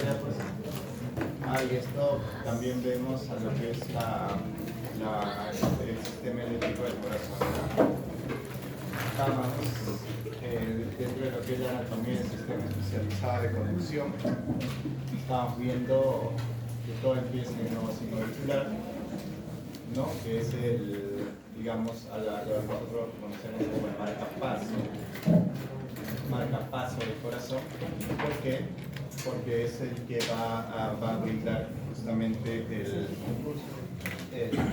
Ya, pues. Y esto también vemos a lo que es el sistema eléctrico del corazón. Acá vamos, dentro de lo que es la anatomía del sistema especializado de conducción, estamos viendo que todo empieza en el nodo sinoauricular, ¿no? Que es digamos, a lo que nosotros conocemos como el marcapaso del corazón. ¿Por qué? Porque es el que va a brindar justamente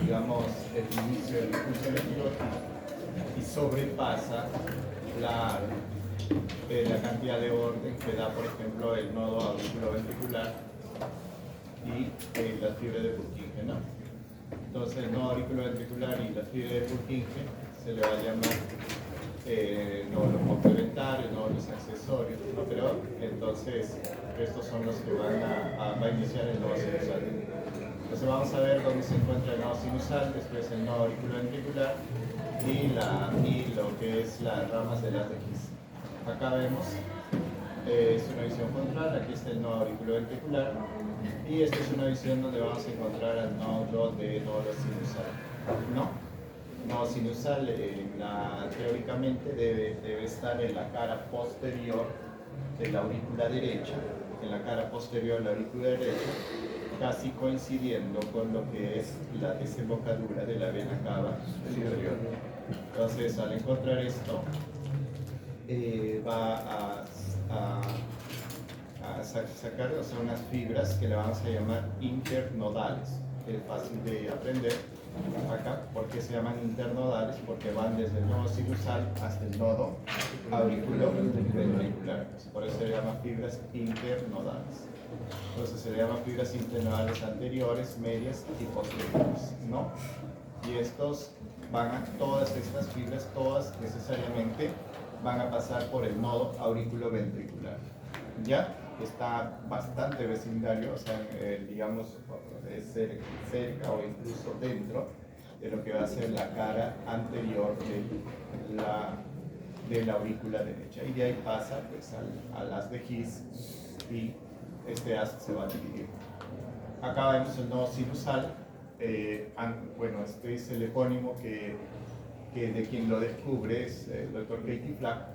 digamos, el inicio del impulso eléctrico y sobrepasa la cantidad de orden que da, por ejemplo, el nodo auriculoventricular y la fibra de Purkinje, ¿no? Entonces, el nodo auriculoventricular y la fibra de Purkinje se le va a llamar nódulos complementarios, nódulos accesorios, ¿no? Pero entonces estos son los que van a iniciar el nodo sinusal. Entonces vamos a ver dónde se encuentra el nodo sinusal, después el nodo auriculoventricular y lo que es las ramas de las de His. Acá vemos, es una visión frontal, aquí está el nodo auriculoventricular y esta es una visión donde vamos a encontrar al nódulo sinusal, ¿no? Nodo sinusal teóricamente debe estar en la cara posterior de la aurícula derecha, casi coincidiendo con lo que es la desembocadura de la vena cava superior. Entonces, al encontrar esto, va a sacar, o sea, unas fibras que le vamos a llamar internodales. Es fácil de aprender acá. ¿Por qué se llaman internodales? Porque van desde el nodo sinusal hasta el nodo auriculoventricular. Por eso se llaman fibras internodales. Entonces se le llaman fibras internodales anteriores, medias y posteriores, ¿no? Y todas estas fibras, todas necesariamente van a pasar por el nodo auriculoventricular. ¿Ya? Está bastante vecindario, o sea, digamos, cerca o incluso dentro de lo que va a ser la cara anterior de la aurícula derecha. Y de ahí pasa pues, al haz de His y este haz se va a dividir. Acá vemos el nodo sinusal. Bueno, este es el epónimo que de quien lo descubre es el doctor Katie Flack,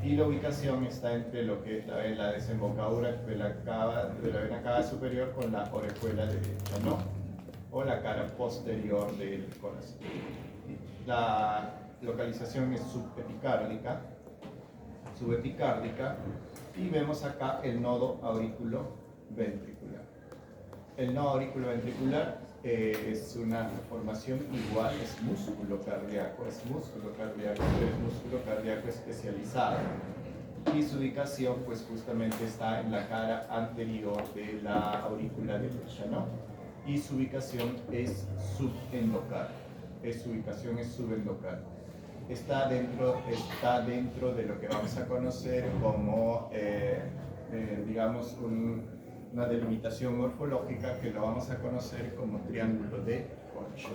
y la ubicación está entre lo que es la desembocadura de la vena cava superior con la orejuela derecha, ¿no? O la cara posterior del corazón. La localización es subepicárdica, y vemos acá el nodo auriculoventricular. El nodo auriculoventricular es una formación igual, es músculo cardíaco, pero es músculo cardíaco especializado. Y su ubicación, pues justamente está en la cara anterior de la aurícula derecha, ¿no? Y su ubicación es subendocardia. Está dentro de lo que vamos a conocer como, digamos, una delimitación morfológica que lo vamos a conocer como triángulo de Koch.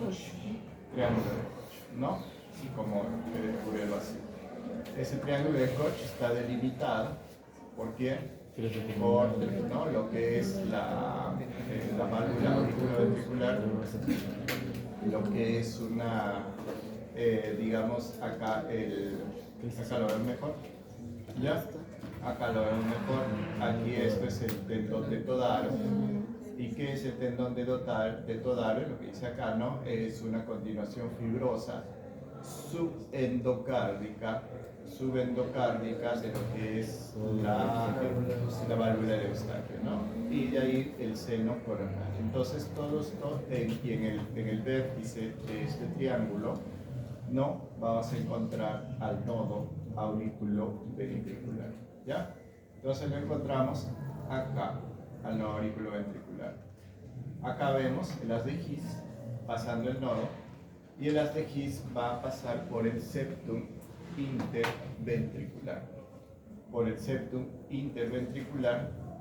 ¿No? Así como descubrirlo así. Ese triángulo de Koch está delimitado ¿por quién? Por lo que es la válvula auriculoventricular, lo que es una, digamos, acá lo ven mejor, ¿ya? Acá lo vemos mejor. Aquí esto es el tendón de Todaro. ¿Y qué es el tendón de Todaro? Lo que dice acá, ¿no? Es una continuación fibrosa subendocárdica de lo que es la válvula de Eustaquio, ¿no? Y de ahí el seno coronal. Entonces, todo esto, y en el vértice de este triángulo, no vamos a encontrar al nodo auriculoventricular. ¿Ya? Entonces lo encontramos acá, al nodo auriculoventricular. Acá vemos el haz de His pasando el nodo, y el haz de His va a pasar por el septum interventricular,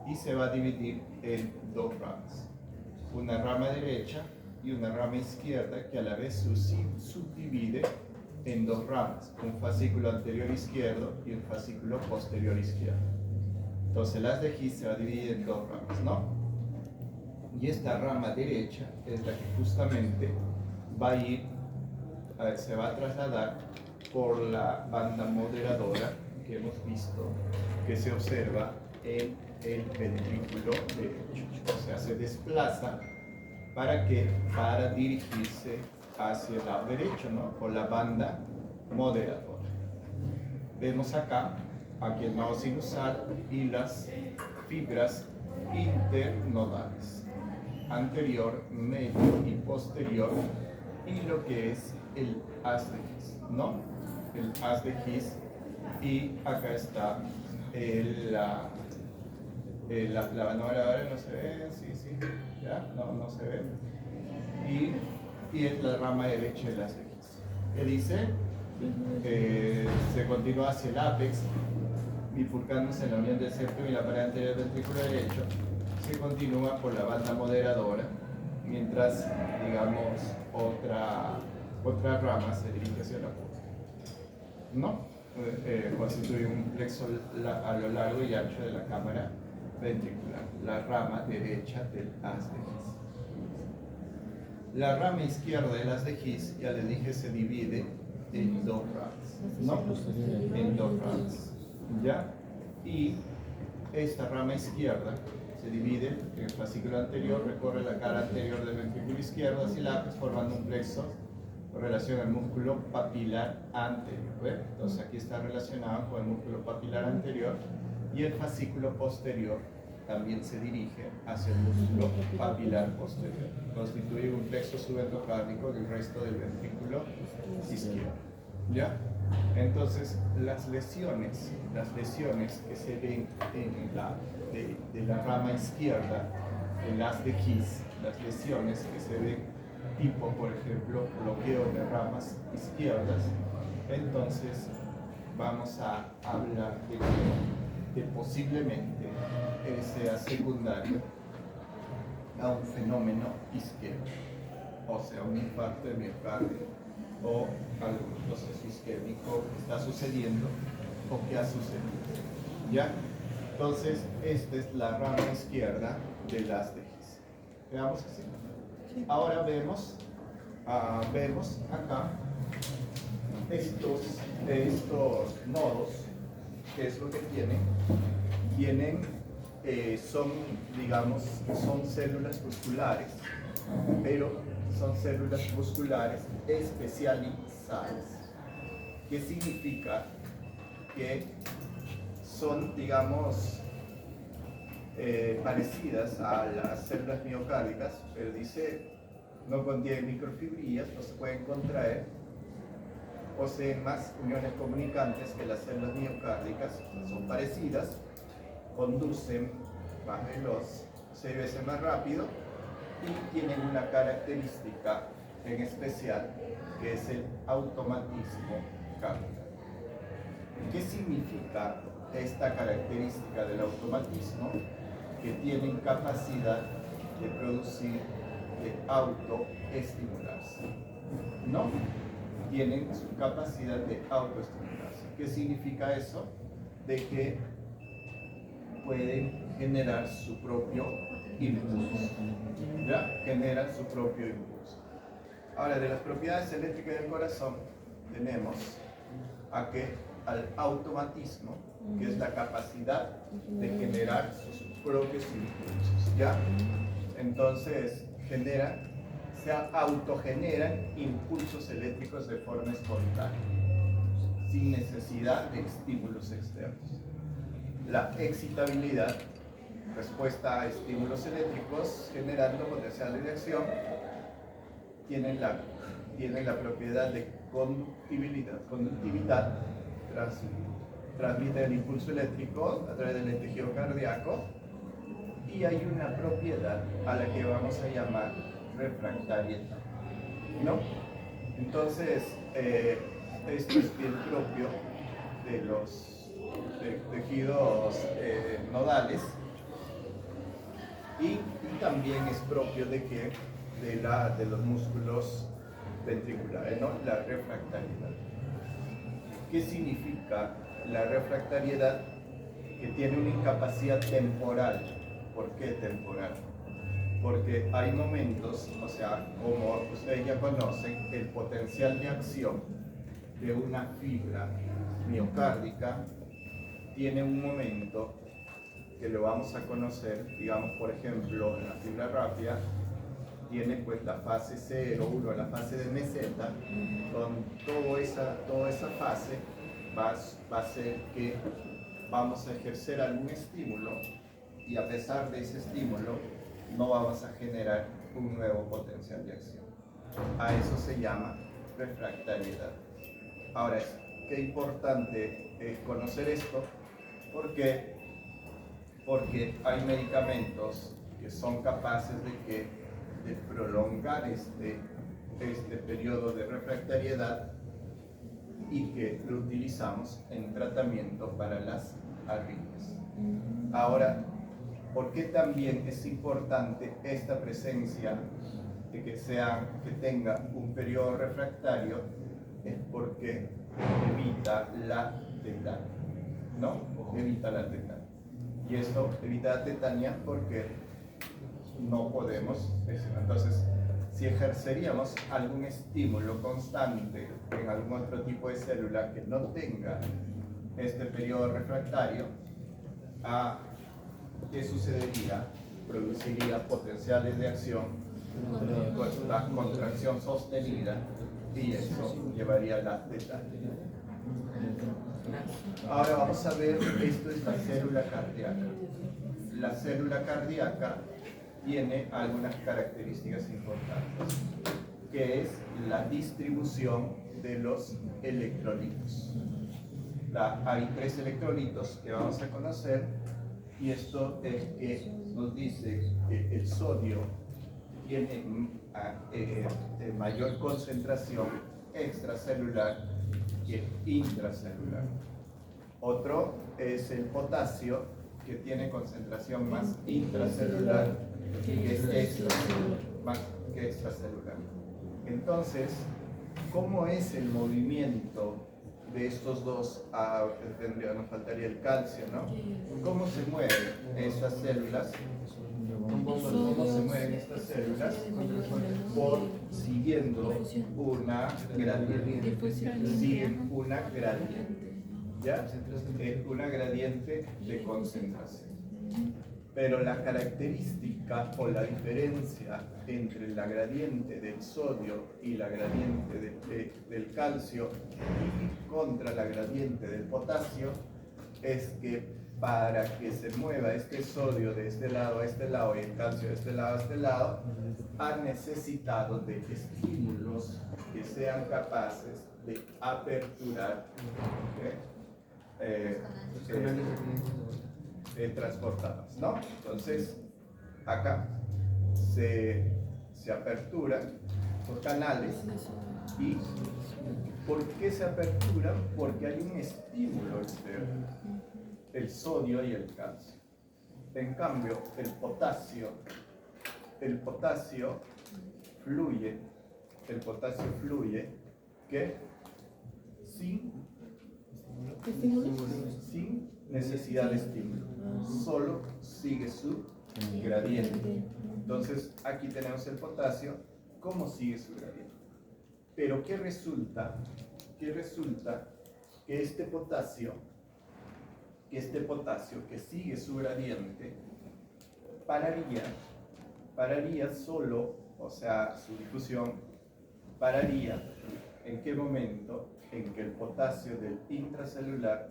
y se va a dividir en dos ramas, una rama derecha y una rama izquierda, que a la vez subdivide en dos ramas, un fascículo anterior izquierdo y un fascículo posterior izquierdo. Entonces el haz de His se va a dividir en dos ramas, ¿no? Y esta rama derecha es la que justamente va a ir, se va a trasladar por la banda moderadora que hemos visto que se observa en el ventrículo derecho. O sea, se desplaza para dirigirse hacia el lado derecho, ¿no? Por la banda moderadora. Vemos aquí el nodo sinusal y las fibras internodales, anterior, medio y posterior, y lo que es el haz de His, ¿no? El haz de His, y acá está la moderadora, no se ve, sí, ya, no se ve, y es la rama derecha del haz de His, que dice, se continúa hacia el ápex, bifurcándose en la unión del septum y la pared anterior del ventrículo derecho, se continúa por la banda moderadora, mientras, digamos, otra rama se dirige hacia la punta, ¿no? Constituye un plexo a lo largo y ancho de la cámara ventricular, la rama derecha del haz de His. La rama izquierda del haz de His, ya les dije, se divide en dos ramas, ¿no? En dos ramas, ¿ya? Y esta rama izquierda se divide en el fascículo anterior, recorre la cara anterior del ventrículo izquierdo hacia el ápex, formando un plexo con relación al músculo papilar anterior, ¿ve? Entonces aquí está relacionado con el músculo papilar anterior, y el fascículo posterior también se dirige hacia el músculo papilar posterior. Constituye un plexo subendocárnico del resto del ventrículo izquierdo, ¿ya? Entonces, las lesiones que se ven de la rama izquierda, el haz de His, las lesiones que se ven tipo, por ejemplo, bloqueo de ramas izquierdas, entonces vamos a hablar de que posiblemente sea secundario a un fenómeno isquémico, o sea, un infarto de miocardio o algún proceso isquémico que está sucediendo o que ha sucedido, ¿ya? Entonces, esta es la rama izquierda del haz de His. Veamos así. Ahora vemos acá estos nodos. ¿Qué es lo que tienen? Son células musculares, pero son células musculares especializadas. ¿Qué significa? Que son, parecidas a las células miocárdicas, pero dice, no contienen microfibrillas, no se pueden contraer, poseen más uniones comunicantes que las células miocárdicas, son parecidas, conducen más veloz, 6 veces más rápido, y tienen una característica en especial, que es el automatismo cardíaco. ¿Qué significa esta característica del automatismo? Que tienen capacidad de producir, de autoestimularse, ¿no? Tienen su capacidad de autoestimularse. ¿Qué significa eso? De que pueden generar su propio impulso, ¿ya? Generan su propio impulso. Ahora, de las propiedades eléctricas del corazón, tenemos al automatismo, que es la capacidad de generar sus propios impulsos, ¿ya? Entonces, se autogeneran impulsos eléctricos de forma espontánea, sin necesidad de estímulos externos. La excitabilidad, respuesta a estímulos eléctricos generando potencial de reacción, tienen la propiedad de conductividad, transmite el impulso eléctrico a través del tejido cardíaco, y hay una propiedad a la que vamos a llamar refractariedad, ¿no? Entonces, esto es bien propio de los tejidos nodales, y también es propio de los músculos ventriculares, ¿no? La refractariedad. ¿Qué significa la refractariedad? que tiene una incapacidad temporal. ¿Por qué temporal? Porque hay momentos, o sea, como ustedes ya conocen, el potencial de acción de una fibra miocárdica tiene un momento que lo vamos a conocer, digamos, por ejemplo, en la fibra rápida, tiene pues la fase 0, 1, la fase de meseta, con toda esa fase va a ser que vamos a ejercer algún estímulo y a pesar de ese estímulo no vamos a generar un nuevo potencial de acción. A eso se llama refractariedad. Ahora, qué importante es conocer esto porque hay medicamentos que son capaces de prolongar este periodo de refractariedad y que lo utilizamos en tratamiento para las arritmias. Ahora, ¿por qué también es importante esta presencia de que tenga un periodo refractario? Es porque evita la tetania, ¿no? Evita la tetania. Y esto evita la tetania porque no podemos, entonces, si ejerceríamos algún estímulo constante en algún otro tipo de célula que no tenga este periodo refractario, ¿qué sucedería? Produciría potenciales de acción, la contracción sostenida, y eso llevaría a la tetania. Ahora vamos a ver, esto es la célula cardíaca. La célula cardíaca tiene algunas características importantes, que es la distribución de los electrolitos. Hay 3 electrolitos que vamos a conocer, y esto es que nos dice que el sodio tiene mayor concentración extracelular que intracelular. Otro es el potasio, que tiene concentración más intracelular que extracelular. Entonces, ¿cómo es el movimiento de estos dos? Nos faltaría el calcio, ¿no? ¿Cómo se mueven estas células? ¿Cómo se mueven estas células? Siguiendo una gradiente. Siguen una gradiente. ¿Ya? Una gradiente de concentración. Pero la característica o la diferencia entre la gradiente del sodio y la gradiente del calcio y contra la gradiente del potasio es que para que se mueva este sodio de este lado a este lado y el calcio de este lado a este lado, ha necesitado de estímulos que sean capaces de aperturar transportadas, ¿no? Entonces, acá se aperturan los canales. ¿Y por qué se aperturan? Porque hay un estímulo externo, el sodio y el calcio. En cambio, el potasio fluye, ¿qué? Sin necesidad de estímulo, solo sigue su gradiente. Entonces aquí tenemos el potasio, ¿cómo sigue su gradiente? Pero ¿qué resulta? Que este potasio que sigue su gradiente pararía solo, o sea, su difusión pararía. ¿En qué momento? En que el potasio del intracelular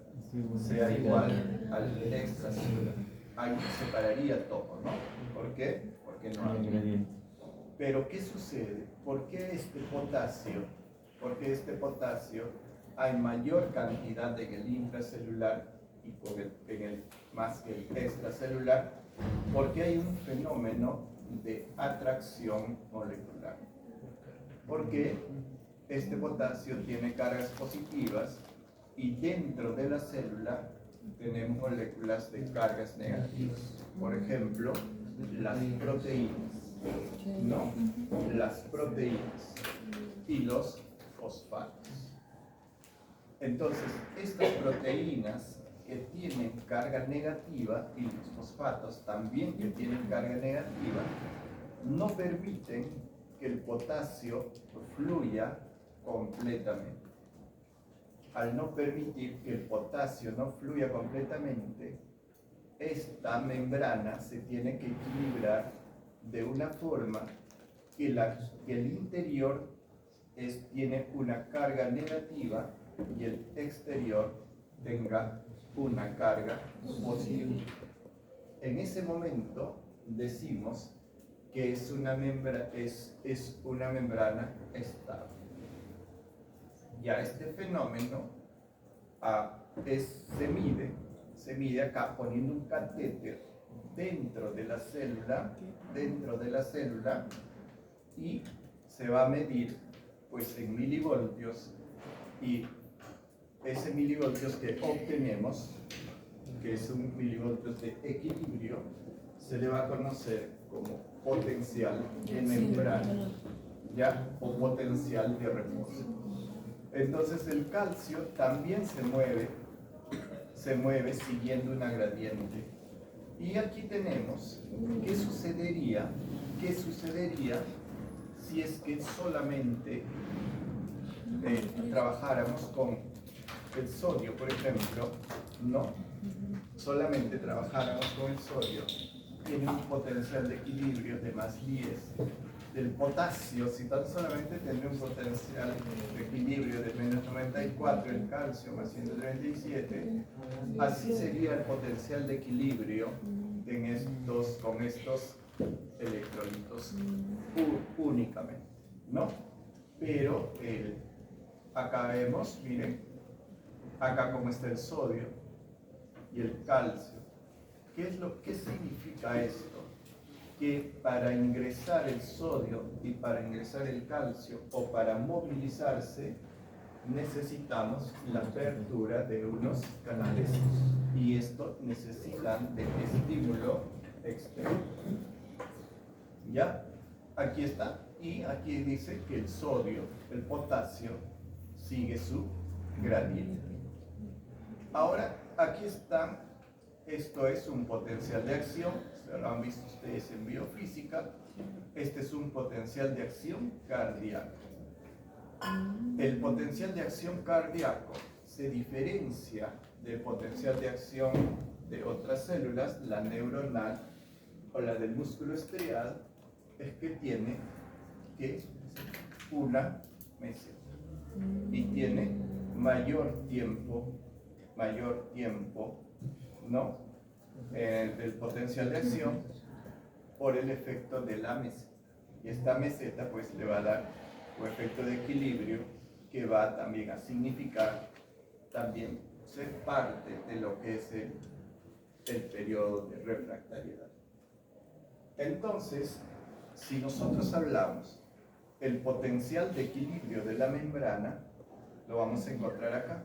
sea igual al extracelular. Ahí se pararía todo, ¿no? ¿Por qué? Porque no hay gradiente. Pero ¿qué sucede? ¿Por qué este potasio hay mayor cantidad en el intracelular y más que el extracelular? Porque hay un fenómeno de atracción molecular. Porque este potasio tiene cargas positivas y dentro de la célula tenemos moléculas de cargas negativas. Por ejemplo, las proteínas, ¿no? Las proteínas y los fosfatos. Entonces, estas proteínas que tienen carga negativa y los fosfatos también que tienen carga negativa no permiten que el potasio fluya completamente. Al no permitir que el potasio no fluya completamente, esta membrana se tiene que equilibrar de una forma que el interior tiene una carga negativa y el exterior tenga una carga positiva. En ese momento decimos que es una membrana estable. Ya este fenómeno se mide acá poniendo un catéter dentro de la célula y se va a medir pues en milivoltios, y ese milivoltios que obtenemos, que es un milivoltios de equilibrio, se le va a conocer como potencial de membrana, ¿ya? O potencial de reposo. Entonces el calcio también se mueve siguiendo una gradiente. Y aquí tenemos qué sucedería si es que solamente trabajáramos con el sodio, por ejemplo, ¿no? Solamente trabajáramos con el sodio, tiene un potencial de equilibrio de más 10. Del potasio, si tan solamente tendría un potencial de equilibrio de menos 94, el calcio más 137, así sería el potencial de equilibrio con estos electrolitos únicamente, ¿no? Pero acá vemos, miren, acá como está el sodio y el calcio. ¿Qué significa esto? Que para ingresar el sodio y para ingresar el calcio o para movilizarse necesitamos la apertura de unos canales, y esto necesitan de estímulo externo. ¿Ya? Aquí está, y aquí dice que el sodio, el potasio, sigue su gradiente. Ahora, aquí está, esto es un potencial de acción, lo han visto ustedes en biofísica. Este es un potencial de acción cardíaco. El potencial de acción cardíaco se diferencia del potencial de acción de otras células, la neuronal o la del músculo estriado, es que tiene una meseta y tiene mayor tiempo, ¿no? Del potencial de acción por el efecto de la meseta. Y esta meseta pues le va a dar un efecto de equilibrio que va también a significar también ser parte de lo que es el periodo de refractariedad. Entonces, si nosotros hablamos el potencial de equilibrio de la membrana, lo vamos a encontrar acá.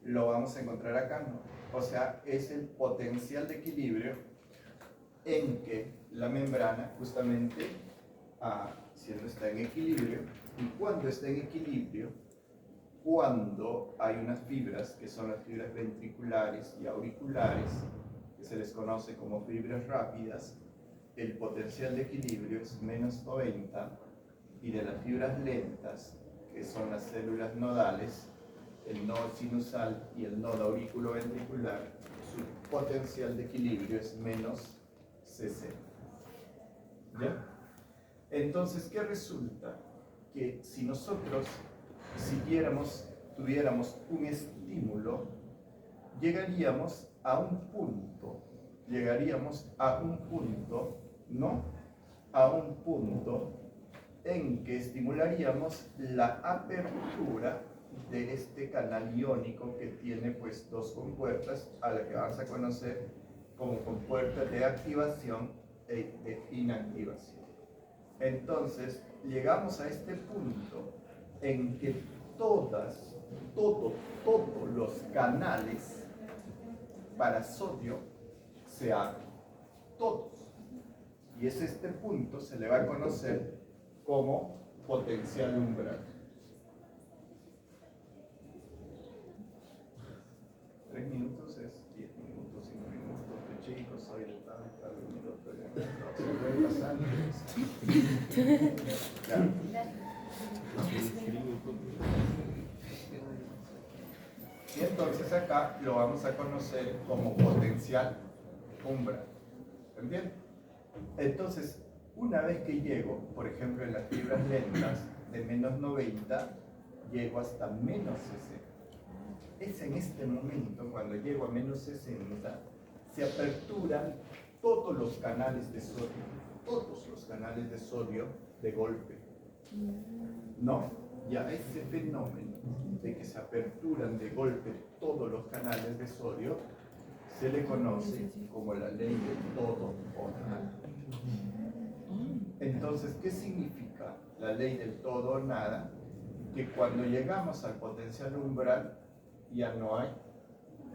Lo vamos a encontrar acá, ¿no? O sea, es el potencial de equilibrio en que la membrana justamente siendo está en equilibrio, y cuando está en equilibrio, cuando hay unas fibras que son las fibras ventriculares y auriculares, que se les conoce como fibras rápidas, el potencial de equilibrio es menos 90, y de las fibras lentas, que son las células nodales, el nodo sinusal y el nodo auriculoventricular, su potencial de equilibrio es menos 60. ¿Ya? Entonces, ¿qué resulta? Que si nosotros tuviéramos un estímulo, llegaríamos a un punto, ¿no? A un punto en que estimularíamos la apertura de este canal iónico que tiene pues dos compuertas, a la que vamos a conocer como compuertas de activación e de inactivación. Entonces, llegamos a este punto en que todos los canales para sodio se abren, todos. Y es este punto, se le va a conocer como potencial umbral. 3 minutos. Y entonces acá lo vamos a conocer como potencial umbral. ¿Entienden? Entonces, una vez que llego, por ejemplo, en las fibras lentas de menos 90, llego hasta menos 60. Es en este momento, cuando llego a menos 60, se aperturan todos los canales de sodio de golpe. ¿No? Ya ese fenómeno de que se aperturan de golpe todos los canales de sodio se le conoce como la ley del todo o nada. Entonces, ¿qué significa la ley del todo o nada? Que cuando llegamos al potencial umbral ya no hay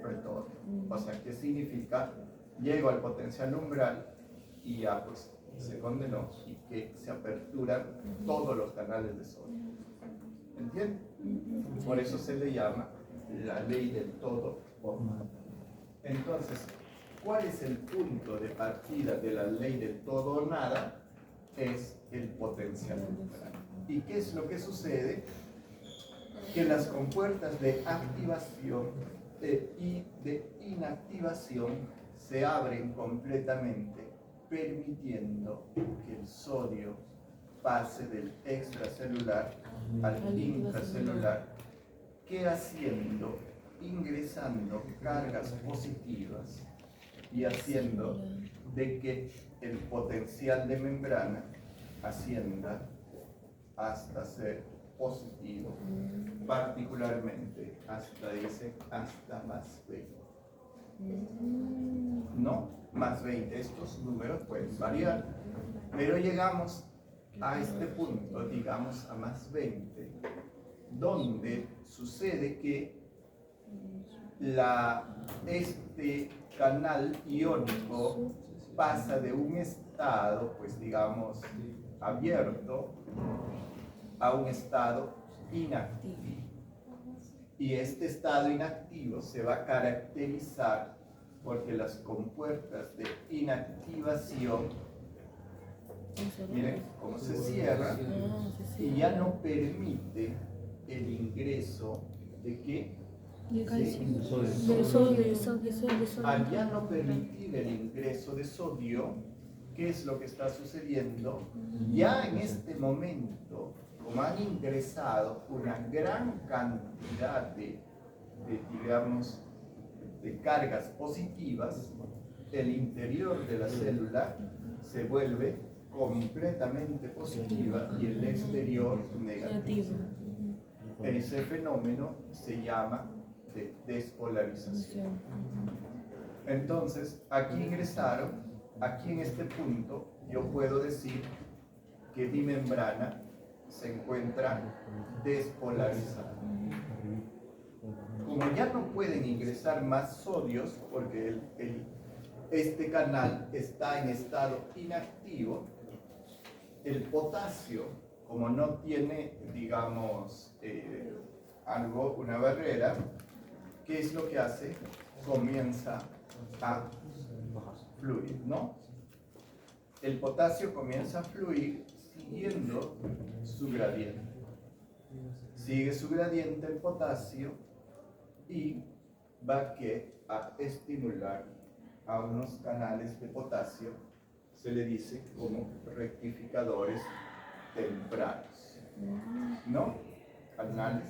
retorno. O sea, ¿qué significa? Llego al potencial umbral y ya pues se condenó y que se aperturan todos los canales de sodio. ¿Entienden? Por eso se le llama la ley del todo o nada. Entonces, ¿cuál es el punto de partida de la ley del todo o nada? Es el potencial umbral. ¿Y qué es lo que sucede? Que las compuertas de activación y de inactivación se abren completamente, permitiendo que el sodio pase del extracelular al intracelular, que haciendo, ingresando cargas positivas y haciendo de que el potencial de membrana ascienda hasta ser positivo, particularmente hasta más 20. No, más 20, estos números pueden variar, pero llegamos a este punto, digamos a más 20, donde sucede que este canal iónico pasa de un estado, pues digamos, abierto a un estado inactivo. Y este estado inactivo se va a caracterizar porque las compuertas de inactivación, miren cómo se cierran, y ya no permite el ingreso de ¿qué? De sodio. Al ya no permitir el ingreso de sodio, ¿qué es lo que está sucediendo? Ya en este momento, como han ingresado una gran cantidad digamos, de cargas positivas, el interior de la célula se vuelve completamente positiva y el exterior negativo. Ese fenómeno se llama de despolarización. Entonces, aquí ingresaron, aquí en este punto, yo puedo decir que mi membrana se encuentra despolarizada. Como ya no pueden ingresar más sodios, porque este canal está en estado inactivo, el potasio, como no tiene, digamos, una barrera, ¿qué es lo que hace? Comienza a fluir, ¿no? El potasio comienza a fluir siguiendo su gradiente. Sigue su gradiente el potasio y va a estimular a unos canales de potasio, se le dice como rectificadores tempranos, ¿no? Canales,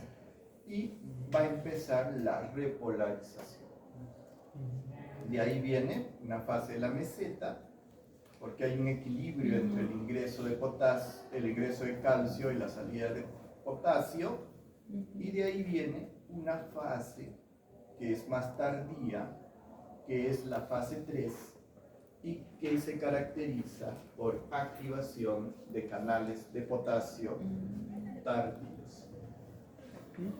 y va a empezar la repolarización. De ahí viene una fase de la meseta, porque hay un equilibrio entre el ingreso de potasio, el ingreso de calcio y la salida de potasio, y de ahí viene una fase que es más tardía, que es la fase 3, y que se caracteriza por activación de canales de potasio tardíos.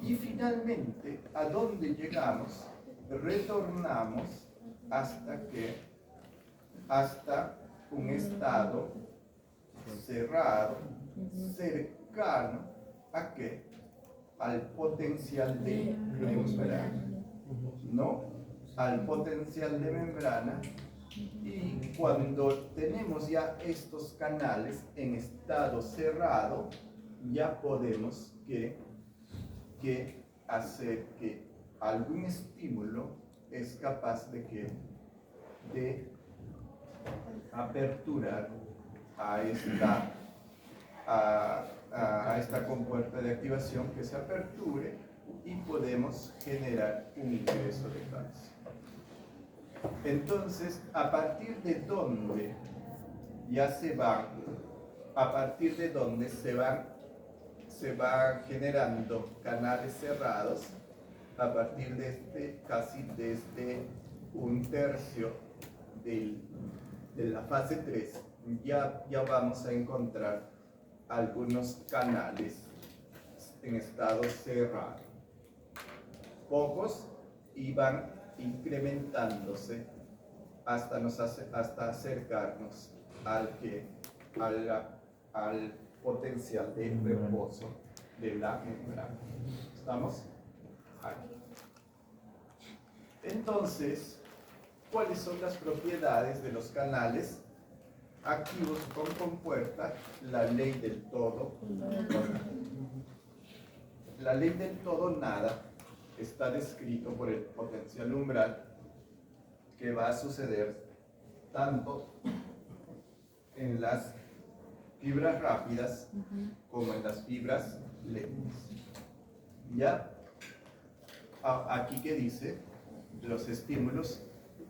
Y finalmente, ¿a dónde llegamos? Retornamos hasta un estado cerrado, cercano ¿a qué? Al potencial de membrana, ¿no? Al potencial de membrana Y cuando tenemos ya estos canales en estado cerrado, ya podemos hacer que algún estímulo es capaz de aperturar a esta compuerta de activación, que se aperture y podemos generar un ingreso de calcio. Entonces, a partir de donde se van generando canales cerrados, a partir de casi desde un tercio de la fase 3, ya vamos a encontrar algunos canales en estado cerrado. Pocos, y van incrementándose hasta acercarnos al potencial de reposo de la membrana. ¿Estamos? Aquí. Entonces, ¿cuáles son las propiedades de los canales activos con compuerta? La ley del todo o nada. La ley del todo nada está descrito por el potencial umbral, que va a suceder tanto en las fibras rápidas como en las fibras lentas. ¿Ya? Aquí que dice, los estímulos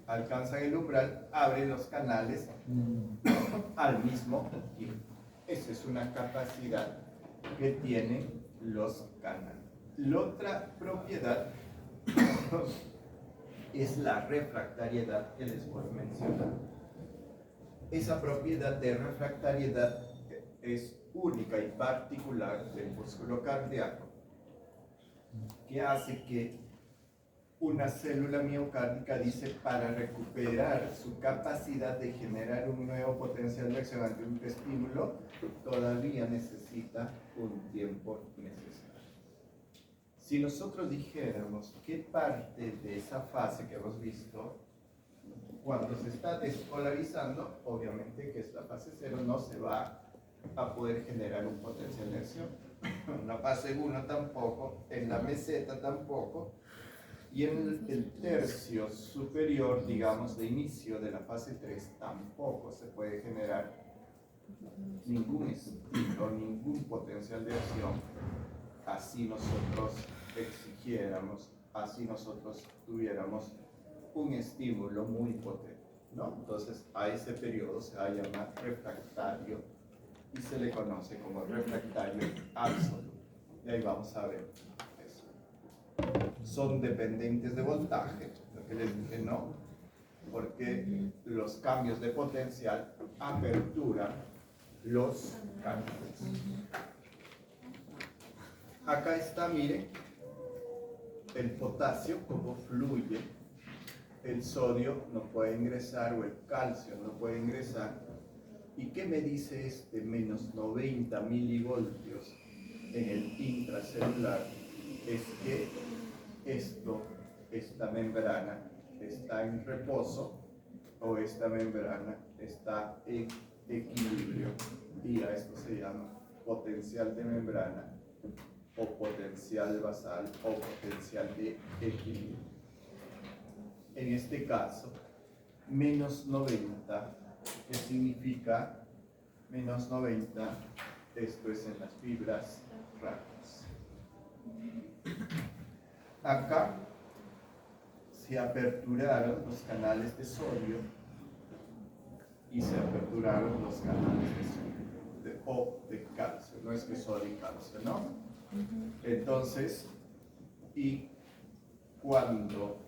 alcanzan el umbral, abren los canales al mismo tiempo. Esa es una capacidad que tienen los canales. La otra propiedad es la refractariedad que les voy a mencionar. Esa propiedad de refractariedad es única y particular del músculo cardíaco, que hace que una célula miocárdica, dice, para recuperar su capacidad de generar un nuevo potencial de acción ante un estímulo, todavía necesita un tiempo necesario. Si nosotros dijéramos qué parte de esa fase que hemos visto, cuando se está despolarizando, obviamente que esta fase 0 no se va a poder generar un potencial de acción. En la fase 1 tampoco, en la meseta tampoco, y en el tercio superior, digamos, de inicio de la fase 3, tampoco se puede generar ningún estímulo, ningún potencial de acción, así nosotros exigiéramos, así nosotros tuviéramos un estímulo muy potente, ¿no? Entonces a ese periodo se va a llamar refractario y se le conoce como refractario absoluto. Y ahí vamos a ver eso. Son dependientes de voltaje, lo que les dije, no, porque los cambios de potencial aperturan los canales. Acá está, miren, el potasio, cómo fluye. El sodio no puede ingresar, o el calcio no puede ingresar. ¿Y qué me dice este menos 90 milivoltios en el intracelular? Es que esta membrana está en reposo, o esta membrana está en equilibrio, y a esto se llama potencial de membrana, o potencial basal, o potencial de equilibrio. En este caso, menos 90, ¿qué significa menos 90? Esto es en las fibras rápidas. Acá se aperturaron los canales de sodio y se aperturaron los canales de sodio, o de calcio, no es que sodio y calcio, ¿no? Entonces, y cuando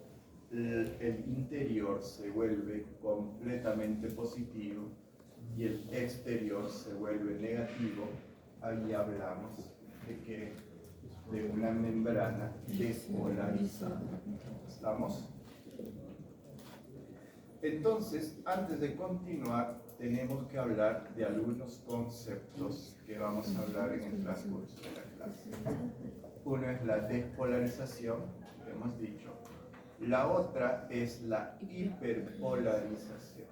el interior se vuelve completamente positivo y el exterior se vuelve negativo, ahí hablamos de una membrana despolarizada. ¿Estamos? Entonces, antes de continuar, tenemos que hablar de algunos conceptos que vamos a hablar en el transcurso de la clase. Uno es la despolarización, que hemos dicho. La otra es la hiperpolarización.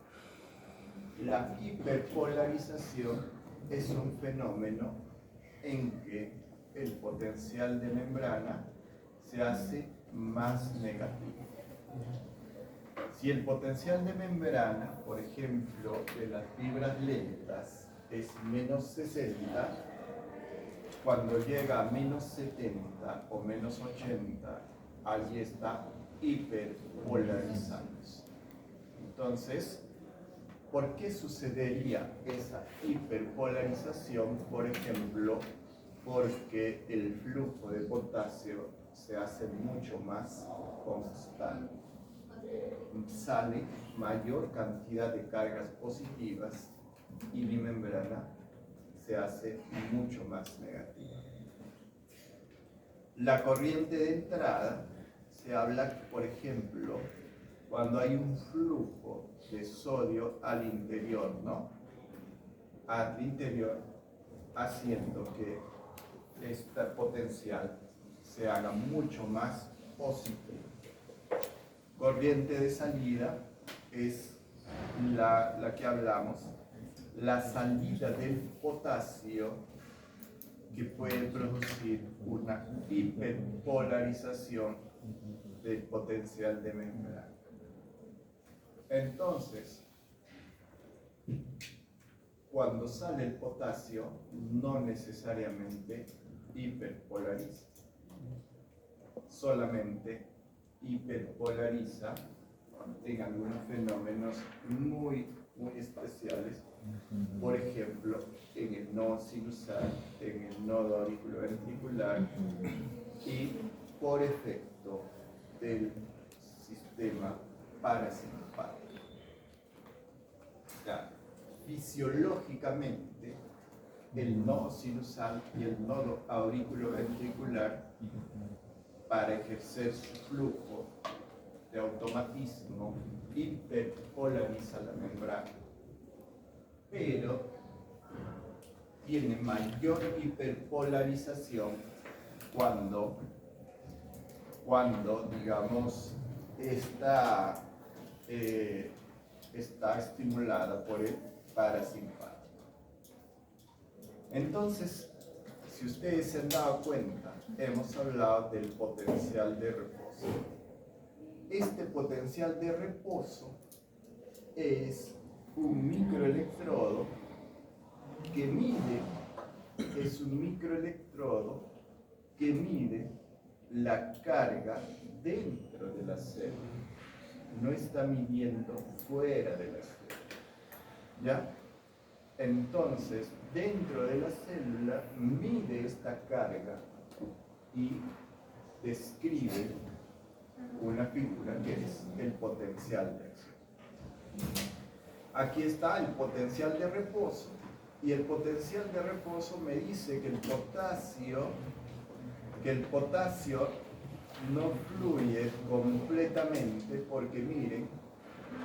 La hiperpolarización es un fenómeno en que el potencial de membrana se hace más negativo. Si el potencial de membrana, por ejemplo, de las fibras lentas es menos 60, cuando llega a menos 70 o menos 80, allí está hiperpolarizándose. Entonces, ¿por qué sucedería esa hiperpolarización? Por ejemplo, porque el flujo de potasio se hace mucho más constante. Sale mayor cantidad de cargas positivas y mi membrana se hace mucho más negativa. La corriente de entrada se habla, por ejemplo, cuando hay un flujo de sodio al interior, ¿no? Al interior, haciendo que este potencial se haga mucho más positivo. Corriente de salida es la que hablamos, la salida del potasio que puede producir una hiperpolarización del potencial de membrana. Entonces, cuando sale el potasio, no necesariamente hiperpolariza, solamente hiperpolariza en algunos fenómenos muy especiales, por ejemplo, en el nodo sinusal, en el nodo auriculoventricular y por efecto del sistema parasimpático. Ya, fisiológicamente, el nodo sinusal y el nodo auriculoventricular, para ejercer su flujo de automatismo, hiperpolariza la membrana, pero tiene mayor hiperpolarización cuando digamos, está estimulada por el parasimpático. Entonces, si ustedes se han dado cuenta, hemos hablado del potencial de reposo. Este potencial de reposo es un microelectrodo que mide, la carga dentro de la célula. No está midiendo fuera de la célula. ¿Ya? Entonces, dentro de la célula mide esta carga y describe una figura que es el potencial de acción. Aquí está el potencial de reposo, y el potencial de reposo me dice que el potasio no fluye completamente porque miren,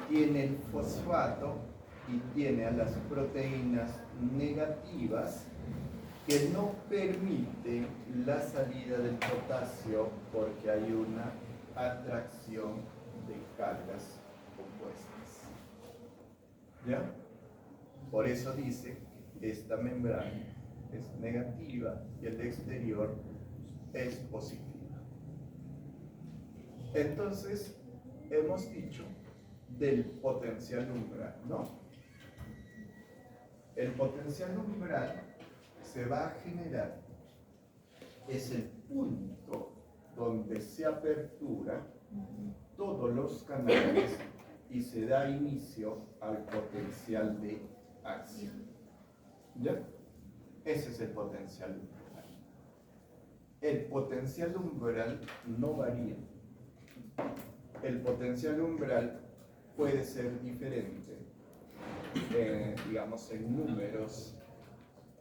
tiene el fosfato y tiene a las proteínas negativas que no permiten la salida del potasio porque hay una atracción de cargas compuestas. ¿Ya? Por eso dice que esta membrana es negativa y el exterior es positiva. Entonces, hemos dicho del potencial umbral, ¿no? El potencial umbral se va a generar, es el punto donde se apertura todos los canales y se da inicio al potencial de acción. ¿Ya? Ese es el potencial umbral. El potencial umbral no varía. El potencial umbral puede ser diferente, digamos, en números,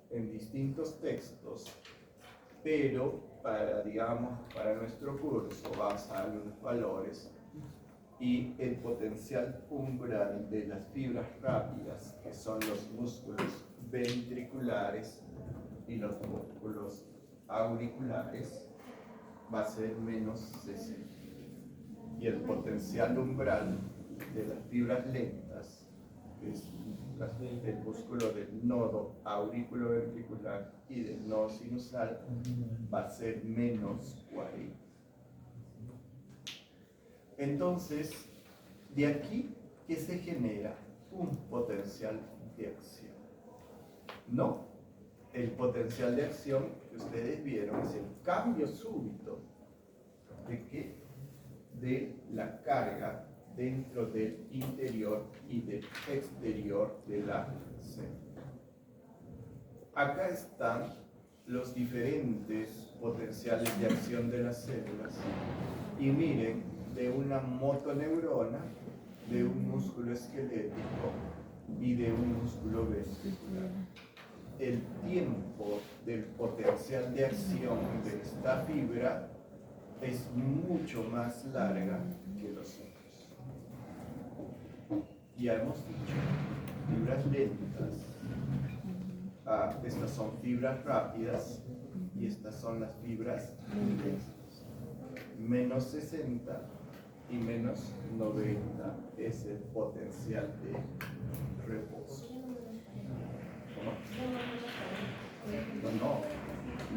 en distintos textos, pero para nuestro curso vamos a dar unos valores, y el potencial umbral de las fibras rápidas, que son los músculos ventriculares y los músculos auriculares, va a ser menos 60. y el potencial umbral de las fibras lentas, que es el músculo del nodo auriculoventricular y del nodo sinusal, va a ser menos 40. Entonces, de aquí que se genera un potencial de acción. No, el potencial de acción que ustedes vieron es el cambio súbito de qué, de la carga dentro del interior y del exterior de la célula. Acá están los diferentes potenciales de acción de las células. Y miren, de una motoneurona, de un músculo esquelético y de un músculo ventricular. El tiempo del potencial de acción de esta fibra es mucho más larga que los otros. Ya hemos dicho, fibras lentas, estas son fibras rápidas y estas son las fibras intensas. Menos 60 y menos 90 es el potencial de reposo. No,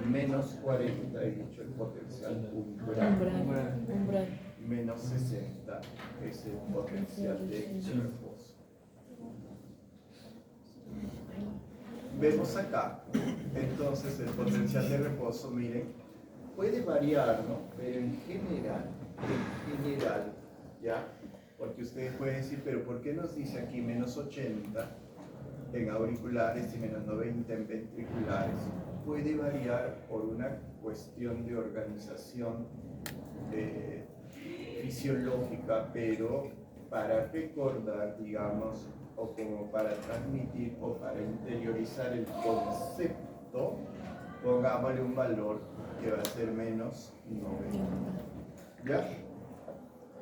menos 40 he dicho el potencial umbral. Menos 60 es el potencial de reposo. Vemos acá, entonces el potencial de reposo, miren, puede variar, ¿no? Pero en general, ¿ya? Porque ustedes pueden decir, pero ¿por qué nos dice aquí menos 80 en auriculares y menos 90 en ventriculares? Puede variar por una cuestión de organización fisiológica, pero para recordar, digamos, o como para transmitir o para interiorizar el concepto, pongámosle un valor que va a ser menos 90. ¿Ya?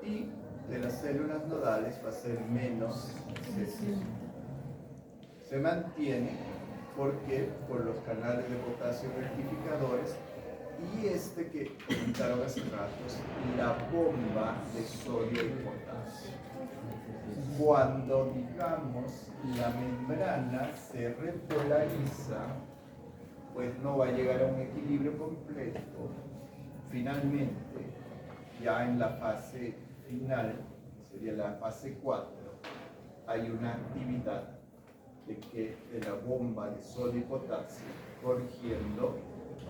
Y de las células nodales va a ser menos 60. Se mantiene porque por los canales de potasio rectificadores y este que comentaron hace ratos, la bomba de sodio y potasio. Cuando, digamos, la membrana se repolariza, pues no va a llegar a un equilibrio completo. Finalmente, ya en la fase final, sería la fase 4, hay una actividad de la bomba de sodio y potasio corrigiendo,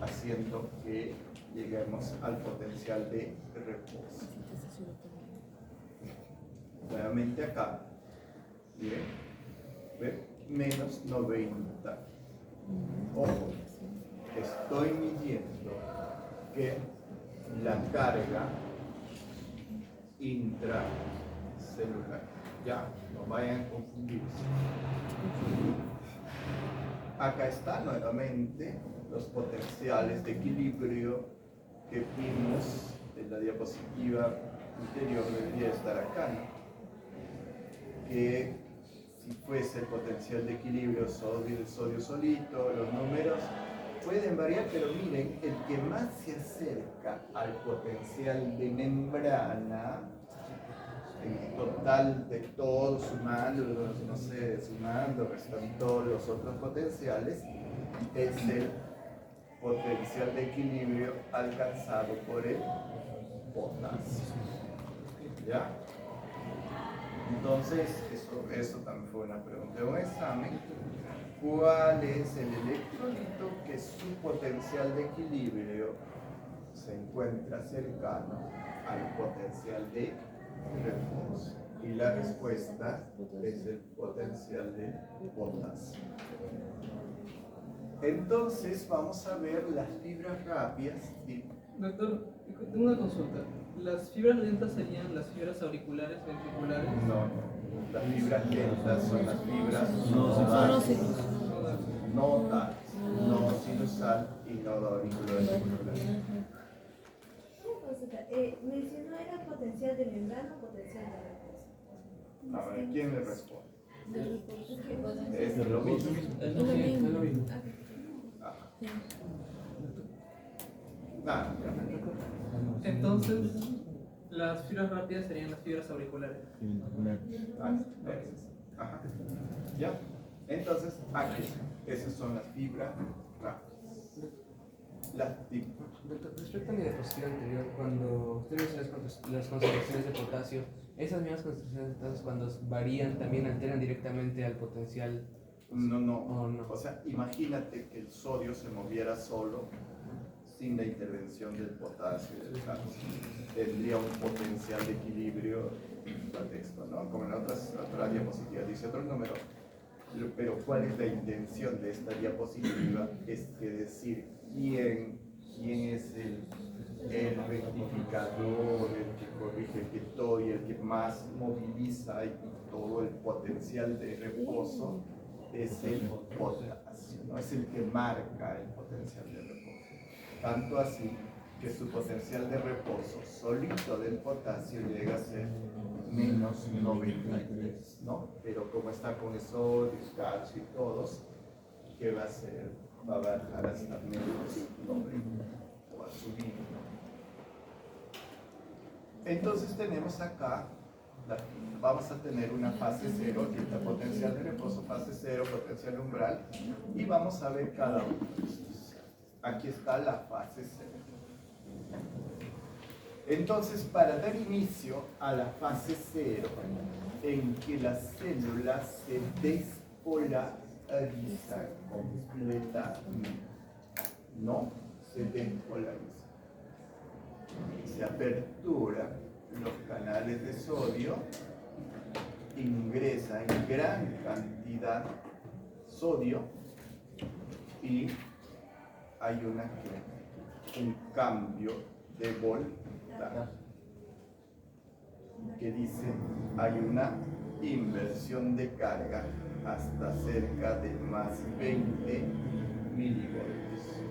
haciendo que lleguemos al potencial de reposo. Nuevamente acá, miren, ¿ven? Menos 90. Ojo, estoy midiendo que la carga intracelular, ya, no vayan a confundirse. Acá están nuevamente los potenciales de equilibrio que vimos en la diapositiva anterior, debería estar acá, ¿no? Que si fuese el potencial de equilibrio sodio solito, los números pueden variar, pero miren, el que más se acerca al potencial de membrana, en total de todos sumando, no sé, sumando, restando todos los otros potenciales, es el potencial de equilibrio alcanzado por el potasio. ¿Ya? Entonces, eso también fue una pregunta de un examen. ¿Cuál es el electrolito que su potencial de equilibrio se encuentra cercano al potencial de reposo? Y la respuesta es el potencial de potasio. Entonces, vamos a ver las fibras rápidas. Doctor, tengo una consulta. ¿Las fibras lentas serían las fibras auriculares, ventriculares? No. Las fibras lentas son las fibras nodales, no sinusal y nodo auriculoventricular. Mencionó era potencial de membrana o potencial de reposo. A ver, ¿quién le responde? De reposo. Es lo mismo. Es lo mismo. Nada, Entonces, Las fibras rápidas serían las fibras auriculares. Ajá. ¿Ya? Entonces, aquí, esas son las fibras rápidas. Doctor, respecto a mi diapositiva anterior, cuando usted menciona las concentraciones de potasio, esas mismas concentraciones de potasio cuando varían también alteran directamente al potencial. No. O sea, imagínate que el sodio se moviera solo sin la intervención del potasio y del calcio. Tendría un potencial de equilibrio al texto, ¿no? Como en otra diapositiva dice otro número. Pero ¿cuál es la intención de esta diapositiva? Es que decir quién es el rectificador, el que corrige, el que todo y el que más moviliza y todo el potencial de reposo es el potasio, ¿no? Es el que marca el potencial de reposo. Tanto así que su potencial de reposo solito del potasio llega a ser menos 93, ¿no? Pero como está con el sodio, el calcio y todos, ¿qué va a hacer? Va a bajar hasta menos 90 o a subir, ¿no? Entonces tenemos acá, vamos a tener una fase 0, que es la potencial de reposo, fase 0, potencial umbral, y vamos a ver cada uno de estos. Aquí está la fase 0. Entonces, para dar inicio a la fase 0, en que las células se despolarizan completamente, ¿no? Se despolarizan. Se aperturan los canales de sodio, ingresa en gran cantidad sodio y hay un cambio de voltaje que dice hay una inversión de carga hasta cerca de más 20 milivoltios.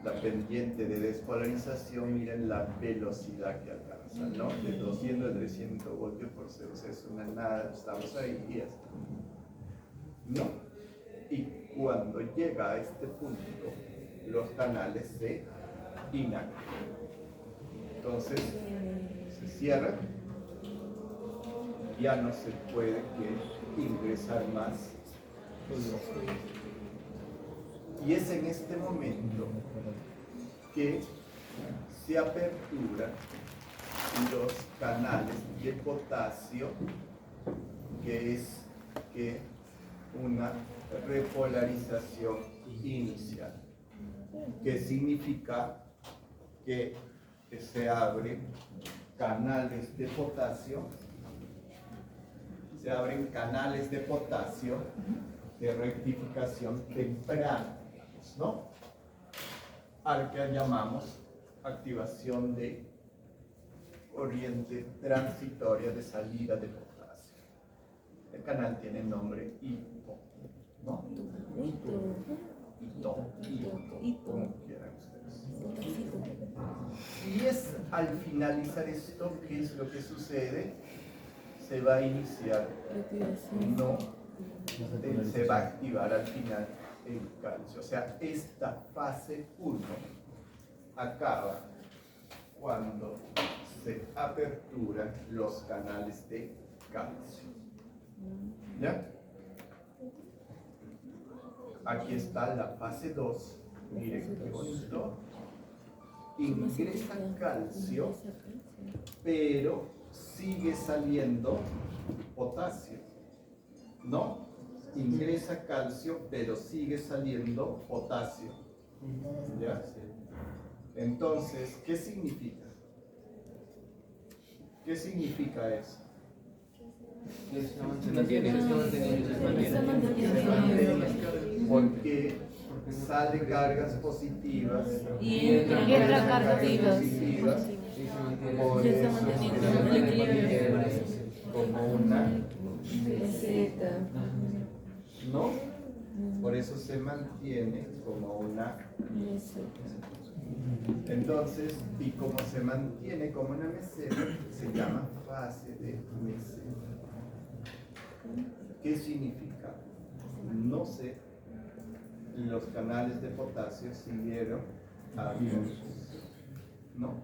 La pendiente de despolarización, miren la velocidad que alcanza, ¿no? De 200 a 300 voltios por segundo, o sea, es una nada, estamos ahí y ya está. ¿No? Y cuando llega a este punto, los canales se inactivan. Entonces, se cierran, ya no se puede ingresar más. Y es en este momento que se aperturan los canales de potasio, que es una repolarización inicial, que significa que se abren canales de potasio, de rectificación temprana, ¿no? Al que llamamos activación de corriente transitoria de salida de potasio. El canal tiene el nombre HIPO, ¿no? HIPO, como quieran ustedes. Y es al finalizar esto, ¿qué es lo que sucede? Se va a iniciar, no, se va a activar al final el calcio. O sea, esta fase 1 acaba cuando se aperturan los canales de calcio. ¿Ya? Aquí está la fase 2. Miren qué bonito. Ingresa calcio, pero sigue saliendo potasio. ¿No? Ingresa calcio, pero sigue saliendo potasio. ¿Ya? Entonces, ¿qué significa? ¿Qué significa eso? Se mantiene. Porque sale cargas positivas y entra cargas positivas. Por eso se mantiene como una meseta, ¿no? Por eso se mantiene como una meseta. Entonces, y como se mantiene como una meseta, se llama fase de meseta. ¿Qué significa? No sé. Los canales de potasio siguieron abiertos, ¿no?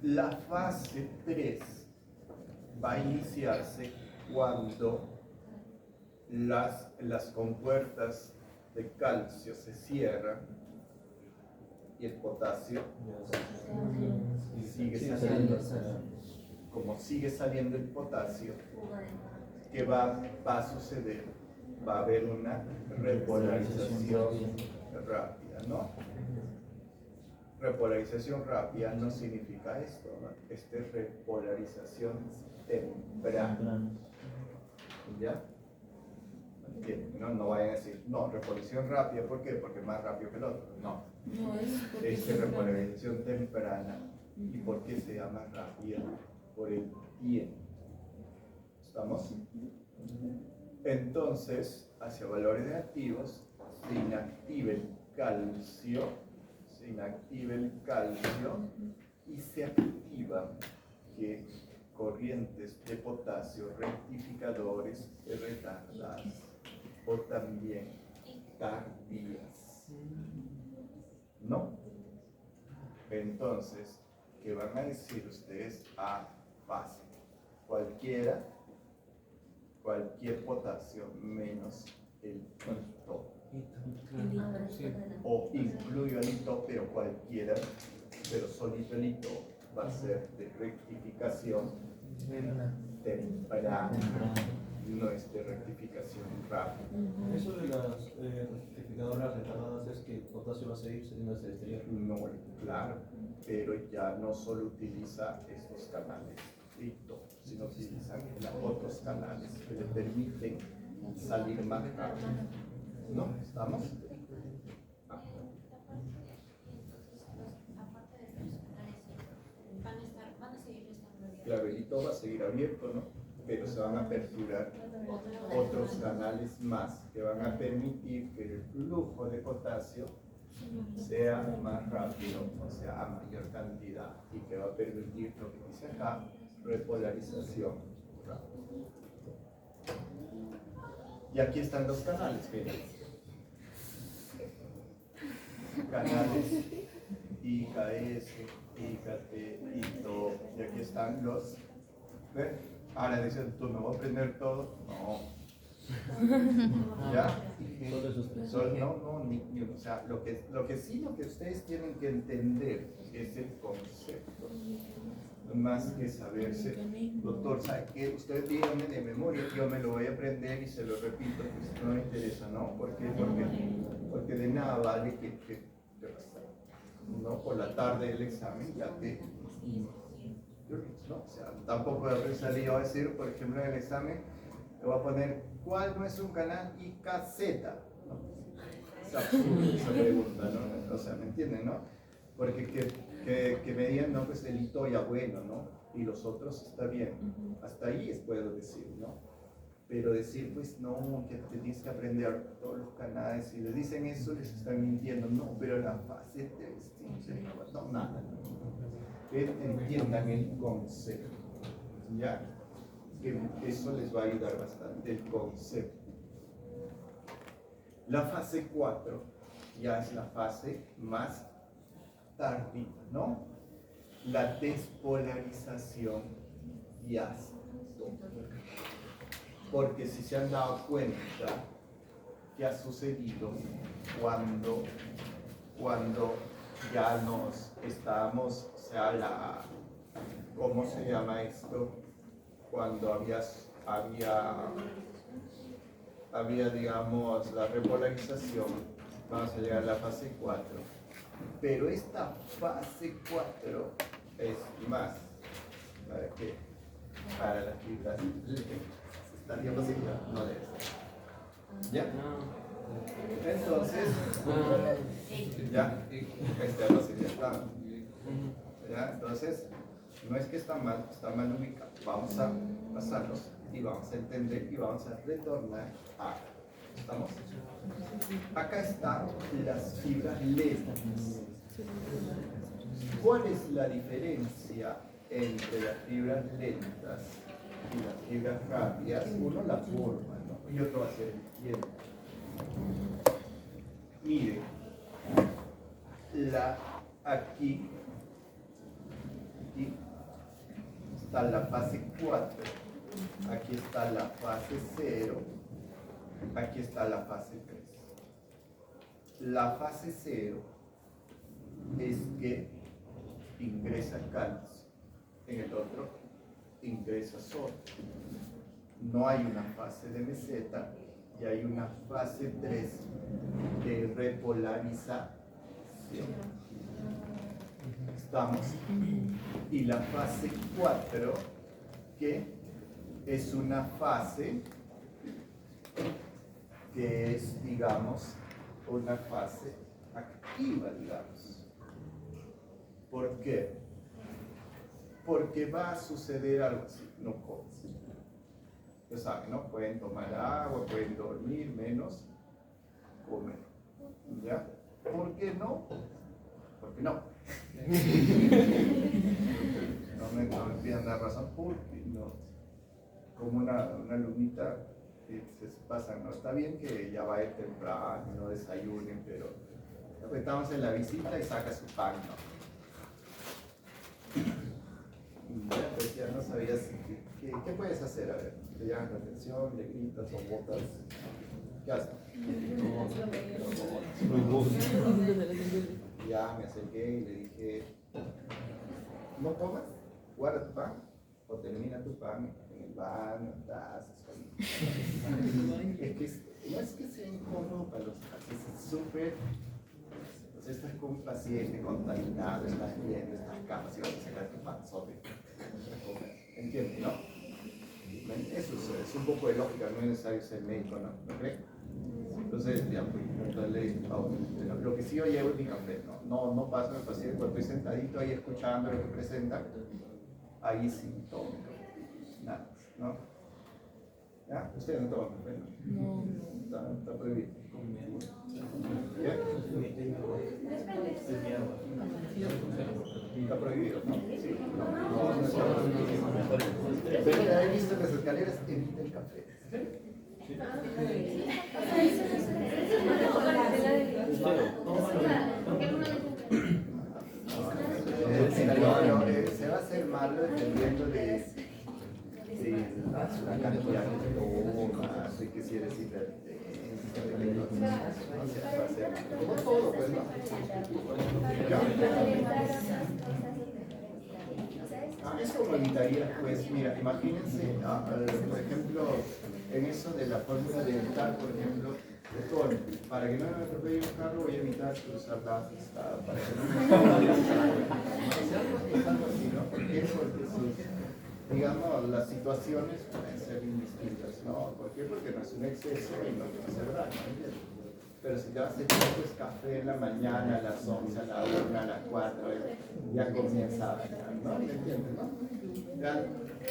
La fase 3 va a iniciarse cuando las compuertas de calcio se cierran y el potasio sigue saliendo. Como sigue saliendo el potasio, ¿qué va a suceder? Va a haber una repolarización rápida, ¿no? Repolarización rápida no significa esto, ¿no? Esta es repolarización temprana. ¿Ya? No vayan a decir, no, repolarización rápida, ¿por qué? Porque es más rápido que el otro. No. Esta es repolarización temprana. ¿Y por qué se llama rápida? Por el tiempo. ¿Estamos? Entonces, hacia valores negativos, se inactiva el calcio, y se activan corrientes de potasio rectificadores retardadas o también tardías. ¿No? Entonces, ¿qué van a decir ustedes? A fase. Cualquier potasio menos el hito. O incluyo el hito, pero cualquiera, pero solito el hito va a ser de rectificación temprana, no es de rectificación rápida. Eso de las rectificadoras retardadas es que el potasio va a seguir saliendo hacia el exterior. No, claro, pero ya no solo utiliza estos canales hito, sino utilizan otros canales que le permiten salir más rápido. ¿No? ¿Estamos? Claro, el hito va a seguir abierto, ¿no? Pero se van a aperturar otros canales más que van a permitir que el flujo de potasio sea más rápido, o sea, a mayor cantidad, y que va a permitir lo que dice acá, repolarización rápida. Y aquí están los canales, miren. Canales IKS, IKT, ITO, y aquí están los. ¿Ven? Ahora dicen, ¿tú me voy a aprender todo? No. ¿Ya? O sea, lo que ustedes tienen que entender es el concepto, más que saberse. Doctor, ¿sabe qué? Ustedes díganme de memoria, yo me lo voy a aprender y se lo repito, pues no me interesa, ¿no? ¿Por qué? Porque de nada vale que ¿no? Por la tarde del examen ya te... ¿no? O sea, tampoco he salido a decir, por ejemplo, en el examen, le voy a poner, ¿cuál no es un canal IKZ? ¿No? Esa pregunta, ¿no? O sea, ¿me entienden, no? Porque que me digan, no, pues el hito ya bueno, ¿no? Y los otros está bien. Hasta ahí puedo decir, ¿no? Pero decir, pues no, que te tienes que aprender todos los canales, si les dicen eso, les están mintiendo. No, pero la fase 3, no, nada. Que entiendan el concepto, ¿ya? Que eso les va a ayudar bastante, el concepto. La fase 4 ya es la fase más tardía, ¿no? La despolarización diástole. Porque si se han dado cuenta que ha sucedido cuando ya nos estábamos, o sea, ¿cómo se llama esto? Cuando había, digamos, la repolarización, vamos a llegar a la fase 4. Pero esta fase 4 es más, ¿para qué? Para las fibras. ¿Esta diapositiva? No debe ser. ¿Ya? Entonces, ya, esta diapositiva está. ¿Ya? Entonces, no es que está mal ubicado. Vamos a pasarlos y vamos a entender y vamos a retornar a. ¿Estamos? Acá están las fibras lentas. ¿Cuál es la diferencia entre las fibras lentas y las fibras rápidas? Uno la forma, ¿no? Y otro va a ser el tiempo. Miren, aquí aquí está la fase 4, aquí está la fase 0, aquí está la fase 3. La fase 0 es que ingresa calcio, en el otro ingresa sodio. No hay una fase de meseta y hay una fase 3 de repolarización. Estamos. Y la fase 4, que es una fase que es, digamos, una fase activa, digamos. ¿Por qué? Porque va a suceder algo así, no comes. Ya saben, ¿no? Pueden tomar agua, pueden dormir, menos comer. ¿Ya? ¿Por qué no? Porque no. No me pidan la razón, porque no. Como una lunita se pasa, ¿no? Está bien que ya vaya temprano, no desayunen, pero estamos en la visita y saca su pan, ¿no? Ya, pues ya no sabías qué puedes hacer, a ver, te llaman la atención, le gritas o botas, ¿qué haces? Ya me acerqué y le dije, ¿no tomas? Guarda tu pan o termina tu pan en el baño, tazas, no es que sea incómodo para los pacientes, es súper. Entonces estás con un paciente contaminado, estás viendo estas camas y vas a sacar tu panzote. ¿Entiendes, no? Eso es un poco de lógica, no es necesario ser médico, ¿no? ¿No crees? Entonces, ya, entonces le dije, lo que sí yo llevo es mi café, no paso al paciente, cuando estoy sentadito ahí escuchando lo que presenta, ahí sí tomo nada, ¿no? ¿Ya? Ustedes no toman café, ¿no? No. Está prohibido. ¿Bien? Está prohibido, ¿no? Sí. Pero ya he visto que las escaleras evita el café. Se va a hacer malo dependiendo de la cantidad que tomas, de que si eres hipertenso, como todo, pues, ¿no? Eso lo evitaría, pues, mira, imagínense, por ejemplo, en eso de la fórmula dental, por ejemplo, para que no me atropelle un carro voy a evitar cruzar la estrada, para que no me algo así, ¿no? ¿Por qué? Porque digamos, las situaciones pueden ser indistintas, ¿no? ¿Por qué? Porque no es un exceso y no te va a hacer daño, ¿entiendes? Pero si te vas a echar pues, café en la mañana, a las 11, a la 1, a las 4, ya comienza a dañar, ¿no? ¿Me entiendes, no? Ya,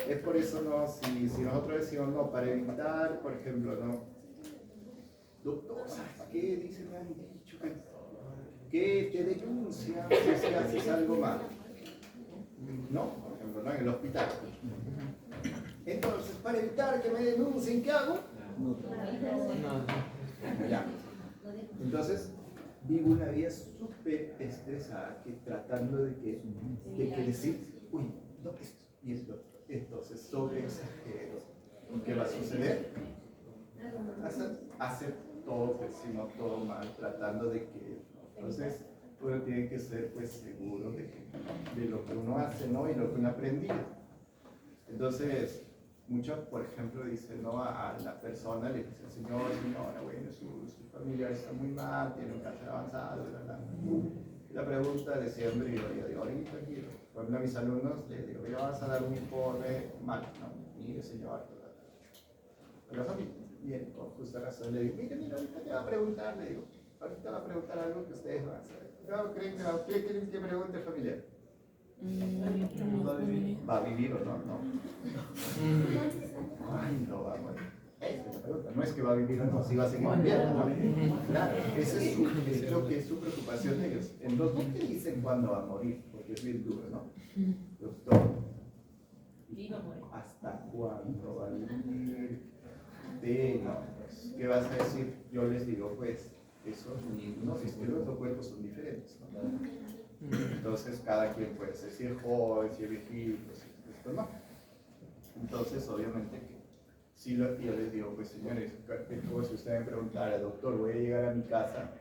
es por eso, ¿no? Si nosotros decimos, no, para evitar, por ejemplo, ¿no? Doctor, ¿sabes qué? Dicen, me han dicho que te denuncian si haces algo mal. ¿No? Por ejemplo, ¿no? En el hospital. Entonces, para evitar que me denuncien, ¿qué hago? No. Ya. Entonces, vivo una vida súper estresada, que tratando de que decir, uy, no, esto y esto. Entonces, sobre exagero. ¿Qué va a suceder? Hacer todo pésimo, todo mal, tratando de que. Entonces, uno tiene que ser pues seguro de lo que uno hace, ¿no? Y lo que uno ha aprendido. Entonces, muchos, por ejemplo, dicen, ¿no? A la persona le dicen, señora, bueno, su familia está muy mal, tiene un cáncer avanzado, bla. Y la pregunta de siempre, yo digo, ahorita tranquilo. Por ejemplo, a mis alumnos les digo, ya vas a dar un informe mal, ¿no? Mire, señor, pero la familia, bien, con justa razón, le digo, mira, ahorita te va a preguntar, le digo, ahorita va a preguntar algo que ustedes van a hacer. ¿Qué quieren que pregunte el familiar? ¿Va a vivir o no? No. Ay, no va a morir. Esa es la pregunta. No es que va a vivir o no, si va a seguir viviendo, ¿no? Claro, esa es lo que es su preocupación de ellos. En los que dicen cuándo va a morir, porque es bien duro, ¿no? Doctor, ¿hasta cuándo va a vivir? No, pues, ¿qué vas a decir? Yo les digo, pues, esos niños, es que los dos cuerpos son diferentes, ¿no? Entonces cada quien puede ser, si es joven, si es viejito, si esto no. Entonces obviamente que si yo les digo, pues señores, como si usted me preguntara, doctor, voy a llegar a mi casa.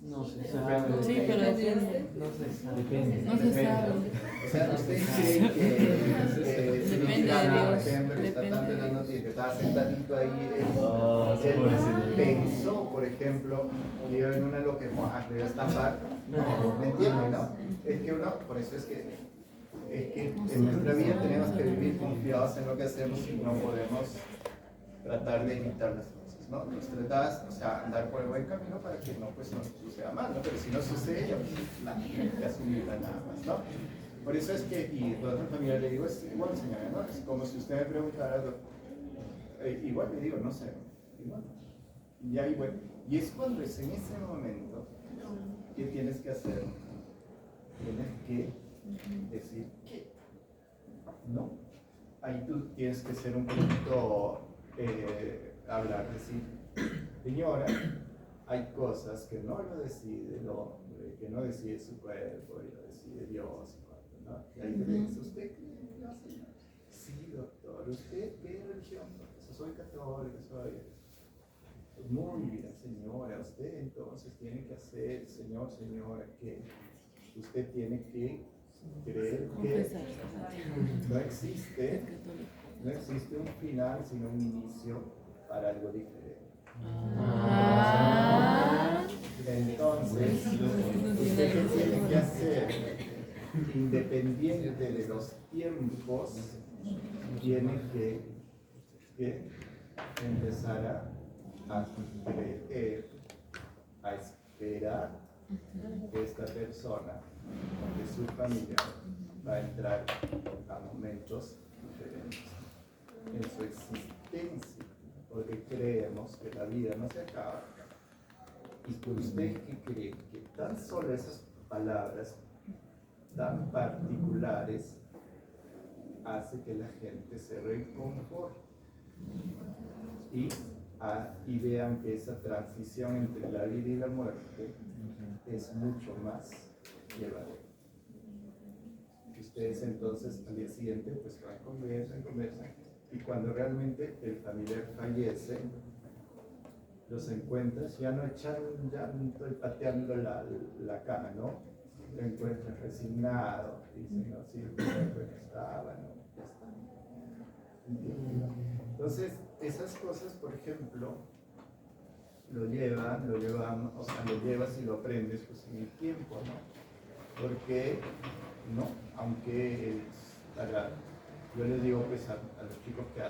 No se sabe. Sí, pero No se sabe. no se sabe. O sea, ¿ustedes creen que si Depende Liliana, de por Dios, ejemplo, que está depende tanto en de las Dios. noticias, que estaba sentadito ahí, él pensó, por ejemplo, que yo en una lo que me iba a estampar? No, ¿me entienden, no? Es que uno, por eso es que en nuestra vida tenemos que vivir confiados en lo que hacemos y no podemos tratar de imitar las cosas, ¿no? Nos tratamos, o sea, andar por el buen camino para que no, pues, no suceda mal, ¿no? Pero si no sucede, ya, pues, hay que asumirla nada más, ¿no? Por eso es que, y a toda mi familia le digo, es igual, señora, ¿no? Es como si usted me preguntara, igual le digo, no sé, igual. Y ahí, bueno, y es cuando es en ese momento que tienes que hacer, tienes que decir que, ¿no? Ahí tú tienes que ser un poquito, hablar, decir, señora, hay cosas que no lo decide el hombre, que no decide su cuerpo, y lo decide Dios, ¿no? Y ahí le dice, ¿usted cree? No, señor. Sí, doctor, ¿usted qué religión? Profesor, soy católico, soy... Pues muy bien, señora, usted entonces tiene que hacer, señora, que usted tiene que creer que no existe un final, sino un inicio para algo diferente. Entonces, usted qué tiene que hacer, independiente de los tiempos, tiene que empezar a creer, a esperar que esta persona de su familia va a entrar a momentos diferentes en su existencia, porque creemos que la vida no se acaba. Y que usted que cree que tan solo esas palabras tan particulares hace que la gente se reconforte y vean que esa transición entre la vida y la muerte es mucho más llevadera. Ustedes entonces al día siguiente pues van, conversan, y cuando realmente el familiar fallece, los encuentras ya no echando un llanto y pateando la cama, ¿no? Lo encuentras resignado, dicen, no, sí, pues estaba, ¿no? Ya está. ¿Entienden? Entonces, esas cosas, por ejemplo, lo llevas y lo aprendes pues en el tiempo, ¿no? Porque, ¿no? Aunque yo les digo pues a los chicos que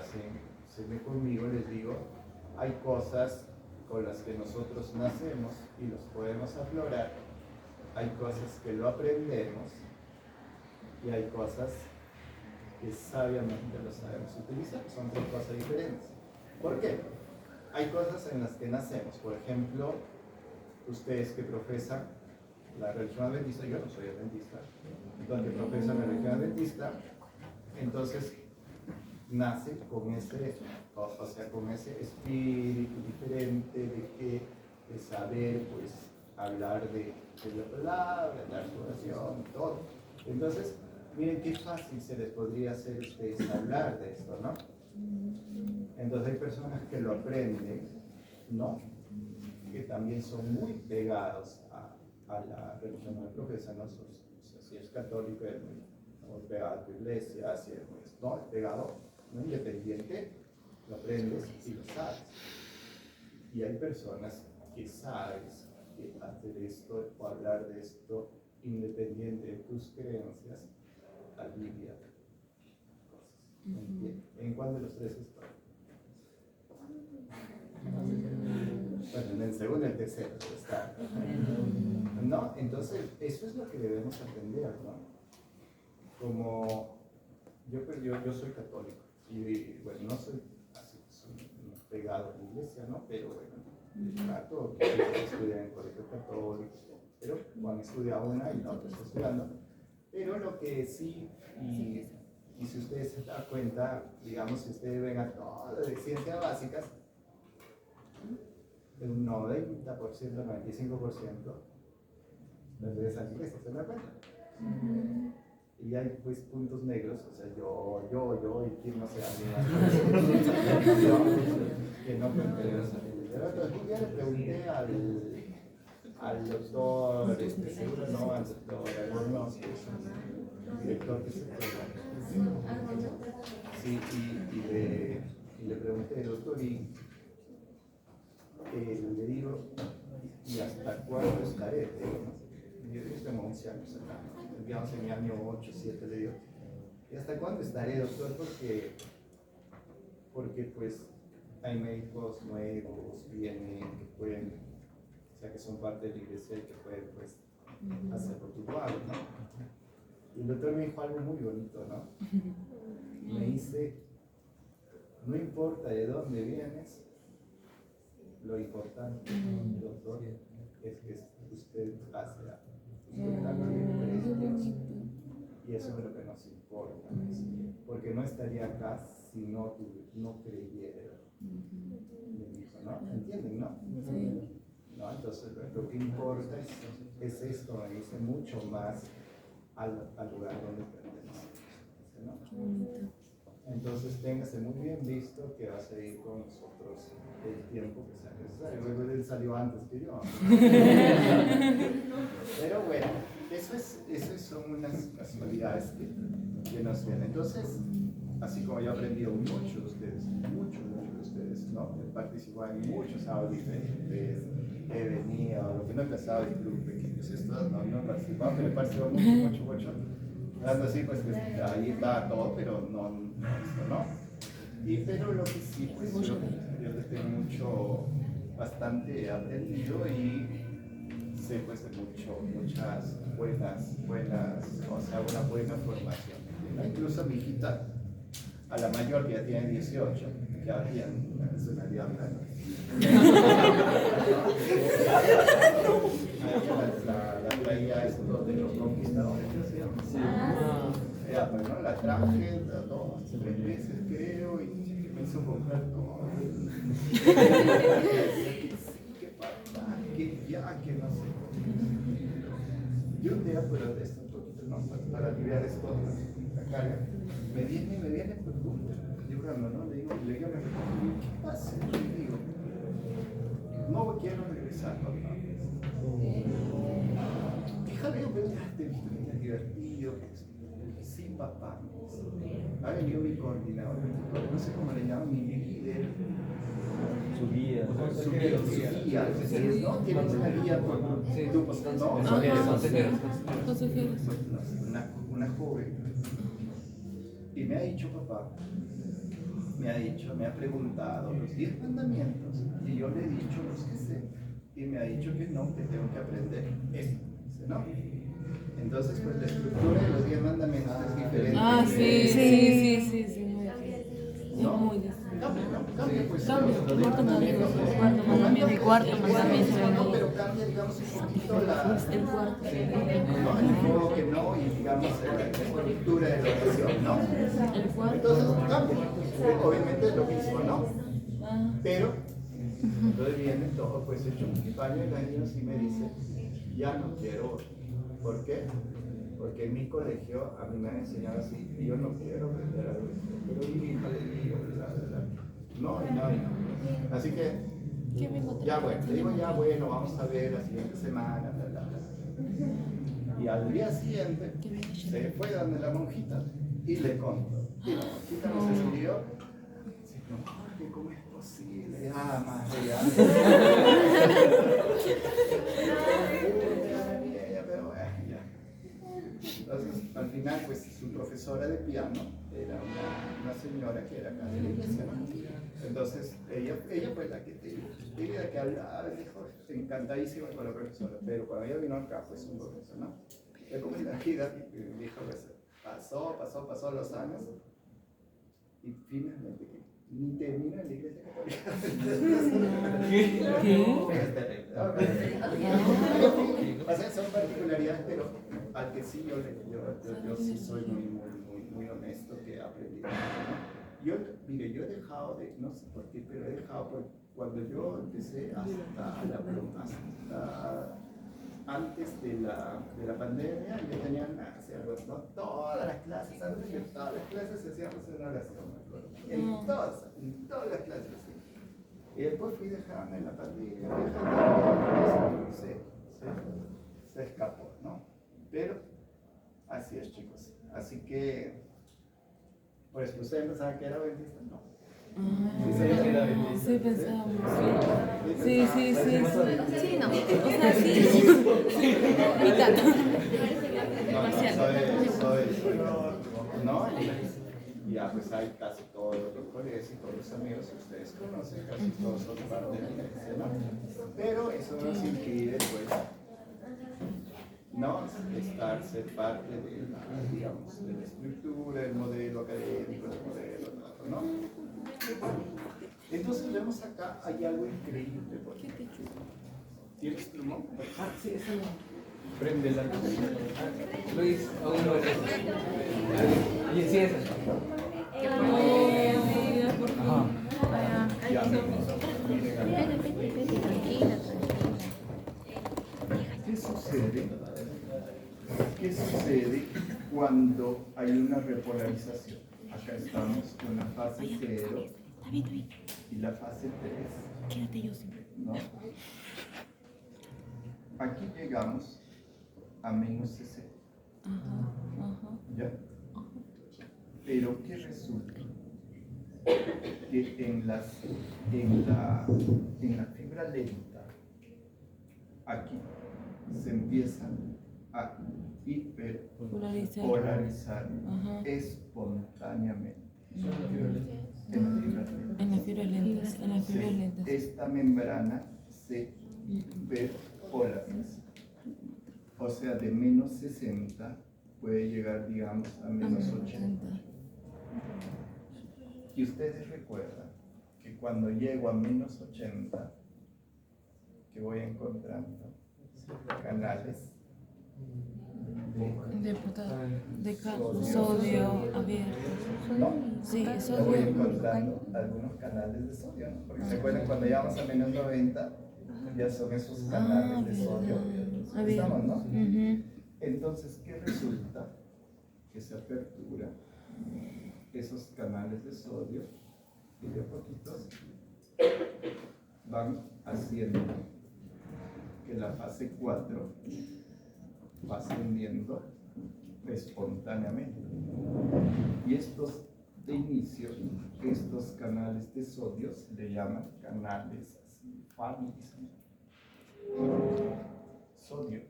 se ven conmigo, les digo, hay cosas con las que nosotros nacemos y los podemos aflorar, hay cosas que lo aprendemos y hay cosas que sabiamente lo sabemos utilizar, son dos cosas diferentes. ¿Por qué? Hay cosas en las que nacemos, por ejemplo, ustedes que profesan la religión adventista, yo no soy adventista, donde profesan la religión adventista, entonces nace con ese, con ese espíritu diferente de saber, pues, hablar de la palabra, dar su oración, todo. Entonces, miren qué fácil se les podría hacer a ustedes hablar de esto, ¿no? Entonces hay personas que lo aprenden, ¿no? Que también son muy pegados a la religión que profesan, ¿no? O sea, si es católico, es muy pegado a tu iglesia, si es, no, es pegado, no independiente, lo aprendes y lo sabes. Y hay personas que sabes que hacer esto o hablar de esto, independiente de tus creencias, alivia cosas. ¿En cuál de los tres está? Bueno, en el segundo y el tercero está. ¿No? Entonces, eso es lo que debemos aprender, ¿no? Como yo soy católico y bueno, no soy así pegado a la iglesia, ¿no? Pero bueno, trato, estudian en colegio católico, pero cuando estudia una y la otra está estudiando. Pero lo que sí, y si ustedes se dan cuenta, digamos, si ustedes ven a todo de ciencias básicas, de un 90%, 95%, donde ves anticristo, ¿se da cuenta? Y hay pues puntos negros, o sea, yo, y quién no se que no comprendo esa un día le pregunté al doctor, seguro no, al doctor, algunos, director que se sí, y le pregunté, doctor, y le digo, ¿y hasta cuándo estaré? Yo tengo 11 años acá, digamos en mi año 8, 7 le digo, ¿y hasta cuándo estaré, doctor? Porque pues hay médicos nuevos, vienen, que pueden, o sea, que son parte de la iglesia y que pueden pues hacer lo que yo hago, ¿no? Y el doctor me dijo algo muy bonito, ¿no? Me dice, no importa de dónde vienes, lo importante, doctor, es que usted hace algo. Usted también cree en Dios. Y eso es lo que nos importa, porque no estaría acá si no creyera. Me dijo, ¿no? ¿Entienden, no? No, entonces lo que importa es esto, me dice, mucho más al lugar donde pertenecemos, ¿no? Entonces téngase muy bien visto que va a seguir con nosotros el tiempo que sea necesario. Luego él salió antes que yo. Pero bueno, eso son unas casualidades que nos vienen. Entonces, así como yo he aprendido mucho de ustedes, ¿no? He participado en muchos sábados diferentes, he venido, lo que no he empezado en club pequeños, esto no he participado, pero he participado mucho. Dando así, pues ahí está todo, pero no. Pero lo que sí, pues yo desde bastante aprendido y sé pues de muchas buenas, o sea, una buena formación. ¿No? Incluso mi hijita, a la mayor que ya tiene 18, que había una diabla, ¿no? La traía esto de los conquistadores, ya, pues, ¿no? La traje, dos, 3 meses creo, y me hizo comprar todo. ¿Qué pasa? Que no sé. Yo un día, pero esto un poquito, ¿no? Para aliviar esto, la carga, me viene pues, llorando, ¿no? Le digo, ¿qué pasa? Yo le digo, no quiero regresar, ¿no? Déjame, te he divertido. Sí, papá. Ha venido mi coordinador, no sé cómo le llaman, mi líder. Su guía. Su guía, ¿no? Tienes una guía por grupos, ¿no? Una joven. Y me ha dicho, papá, me ha preguntado los 10 mandamientos. Y yo le he dicho los que sé. Y me ha dicho que no, que tengo que aprender esto, ¿no? Entonces, pues la estructura de los 10 mandamientos es diferente. Sí. ¿No? Muy distinto. Cambia, pues. El cuarto mandamiento. No, pero cambia, digamos, un poquito El cuarto. el enfoque, ¿no? Y digamos, la estructura de la oración, ¿no? El cuarto. Entonces, cambia. Obviamente es lo mismo, ¿no? Pero, entonces viene todo, pues, hecho un paño en años y me dice, ya no quiero. ¿Por qué? Porque en mi colegio a mí me han enseñado así, y yo no quiero aprender algo, pero hija de Dios, no. Así que, ya bueno, le digo ya bueno, vamos a ver la siguiente semana, Y al día siguiente, se fue donde la monjita y le contó. Y la monjita nos escribió, no, ¿cómo es posible? Madre, Entonces, al final, pues su profesora de piano era una señora que era acá de la iglesia, ¿no? Entonces, ella fue la que hablaba, dijo, encantadísima con la profesora, pero cuando ella vino acá, pues un profesor, ¿no? Ya como en la vida, dijo, pues, pasó los años, y finalmente, ni termina en la iglesia católica. O sea, son particularidades, pero al que sí yo sí soy muy honesto que he aprendido. ¿No? Mire, yo he dejado no sé por qué, pero he dejado cuando yo empecé hasta antes de la pandemia, yo tenía ¿no? Todas las clases, antes de todas las clases hacíamos una oración, me acuerdo. En todas las clases. ¿Sí? Y después fui dejando en la pandemia, se escapó, ¿no? Pero así es, chicos. Así que, pues, ¿ustedes pensaban que era adventista? No. ¿Sí sabían que era adventista? Sí, pensábamos, sí. Sí, Sí, sí, sí. Sí, no. O sea, sí. Mitad. ¿no? Y ya pues hay casi todos los colegios y todos los amigos que ustedes conocen, casi todos son parte de la iglesia, ¿no? Pero eso no nos impide, pues, no ser parte de la, digamos, de la estructura, el modelo académico, el modelo, ¿no? Entonces vemos acá, hay algo increíble, porque ¿tienes plumón? Ah, sí, eso no. Prende la luz. Luis, aún no es eso. Y sí, es eso. Ya, miren acá. ¿Qué sucede? ¿Qué sucede cuando hay una repolarización? Acá estamos con la fase 0 y la fase 3. Quédate yo siempre. ¿No? Aquí llegamos a menos 60. ¿Ya? Pero ¿qué resulta? Que en la fibra lenta, aquí se empieza a hiperpolarizar espontáneamente. En las fibras lentas. En las fibras lentas. Esta membrana se hiperpolariza. O sea, de menos 60 puede llegar, digamos, a menos 80. Y ustedes recuerdan que cuando llego a menos 80, que voy encontrando canales De sodio abierto. ¿no? Sí, Voy sodio. encontrando algunos canales de sodio, ¿no? Porque se acuerdan cuando llegamos a menos 90, ya son esos canales de sodio. Estamos, ¿no? Entonces, ¿qué resulta? Que se apertura esos canales de sodio y de a poquitos van haciendo que la fase 4 va ascendiendo espontáneamente. Y estos de inicio, estos canales de sodio se le llaman canales fálicos. Sodio.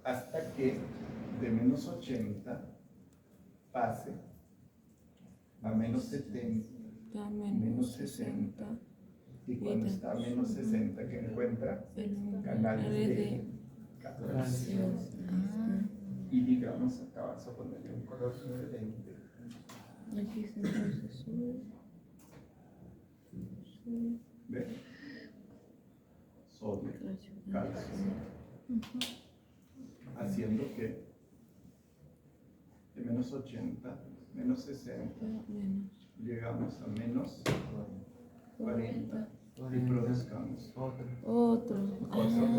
Hasta que de menos 80 pase a menos 70, menos 60, y cuando está a menos 60 que encuentra canales de calcio. Y digamos, acá vamos a ponerle un color diferente. ¿Ven? Sodio, calcio. Haciendo que de menos 80, menos 60, llegamos a menos 40 y produzcamos Otro.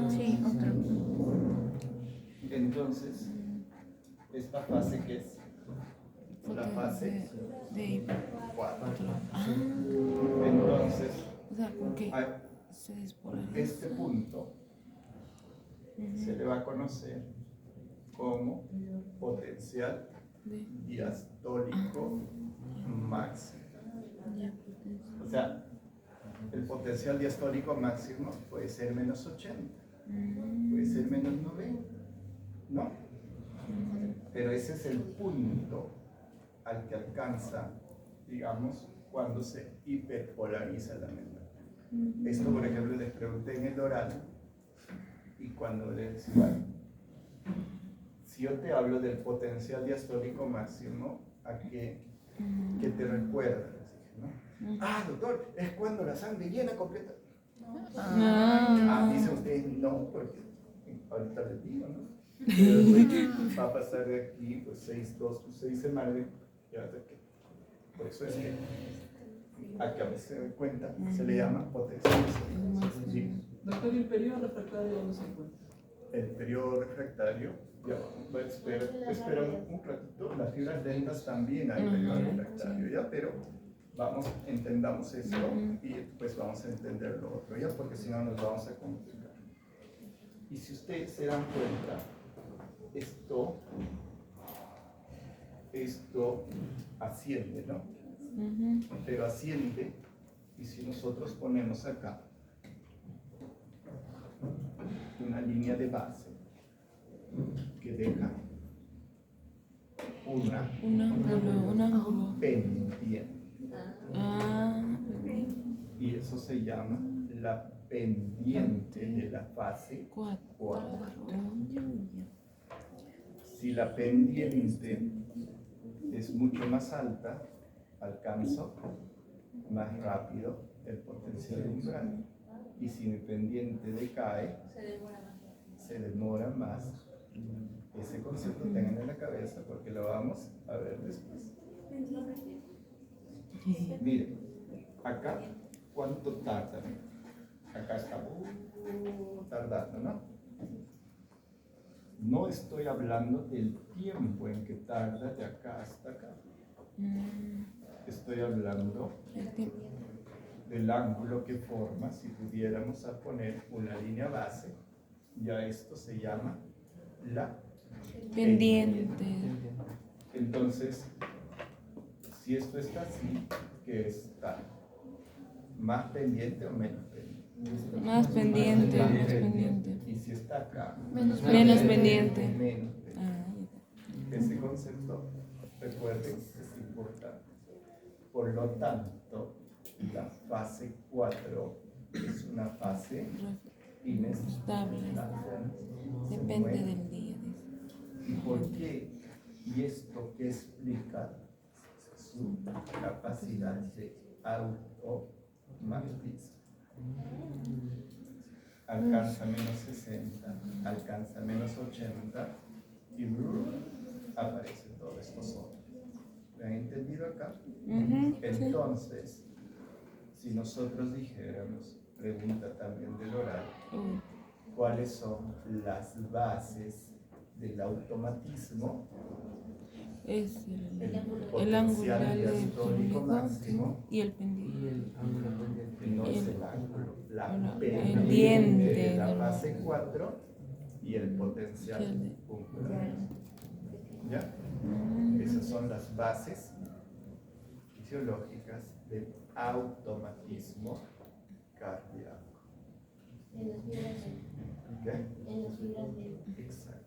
Sí, otro. Entonces, esta fase que es la fase de 4. Ah. Entonces, O sea, porque a se despolariza. este punto se le va a conocer como potencial diastólico máximo. O sea, el potencial diastólico máximo puede ser menos 80, puede ser menos 90, ¿no? Pero ese es el punto al que alcanza, digamos, cuando se hiperpolariza la membrana. Esto, por ejemplo, les pregunté en el oral, y cuando les bueno, si yo te hablo del potencial diastólico máximo, ¿a qué te recuerda? ¿No? Ah, doctor, es cuando la sangre llena completa. Dicen ustedes no, porque ahorita les digo, ¿no? Pero va a pasar de aquí, pues 6 semanas, y hasta que. Por eso es que, a que a veces se den cuenta, se le llama potencial. ¿Sí? Doctor, ¿y el periodo refractario dónde se encuentra? El periodo refractario, ya, espera un ratito, las fibras lentas también hay periodo refractario, ya, pero entendamos eso y después vamos a entender lo otro, ya, porque si no nos vamos a complicar. Y si ustedes se dan cuenta, esto asciende, ¿no? Pero asciende, y si nosotros ponemos acá una línea de base que deja Un ángulo. pendiente, Ah, y eso se llama la pendiente de la fase 4. Si la pendiente es mucho más alta, alcanzo más rápido el potencial umbral. Y si mi pendiente decae, se demora más. Ese concepto tengan en la cabeza porque lo vamos a ver después. Miren, acá, ¿cuánto tarda? Acá está tardando, ¿no? No estoy hablando del tiempo en que tarda de acá hasta acá. Estoy hablando del ángulo que forma si pudiéramos a poner una línea base. Ya esto se llama la pendiente. Entonces, si esto está así, ¿qué está? ¿Más pendiente o menos pendiente? Más pendiente, más pendiente. Y si está acá, Menos pendiente. menos pendiente. Ah, Ese concepto, recuerden, es importante. Por lo tanto, la fase 4 es una fase inestable. depende del día. ¿Y por qué? Y esto que explica su capacidad de automatismo. Alcanza menos 60, alcanza menos 80 y aparecen todos estos sombras. ¿Me han entendido acá? Entonces, si nosotros dijéramos, pregunta también del oral, ¿cuáles son las bases del automatismo? Es el potencial angular diastólico máximo y el pendiente. Y el ángulo pendiente. no es el ángulo, la Bueno, pendiente pendiente de la de la- fase 4 y el potencial angular. ¿Ya? Esas son las bases fisiológicas del automatismo cardíaco. En las fibras ¿Qué? en las fibras de Exacto.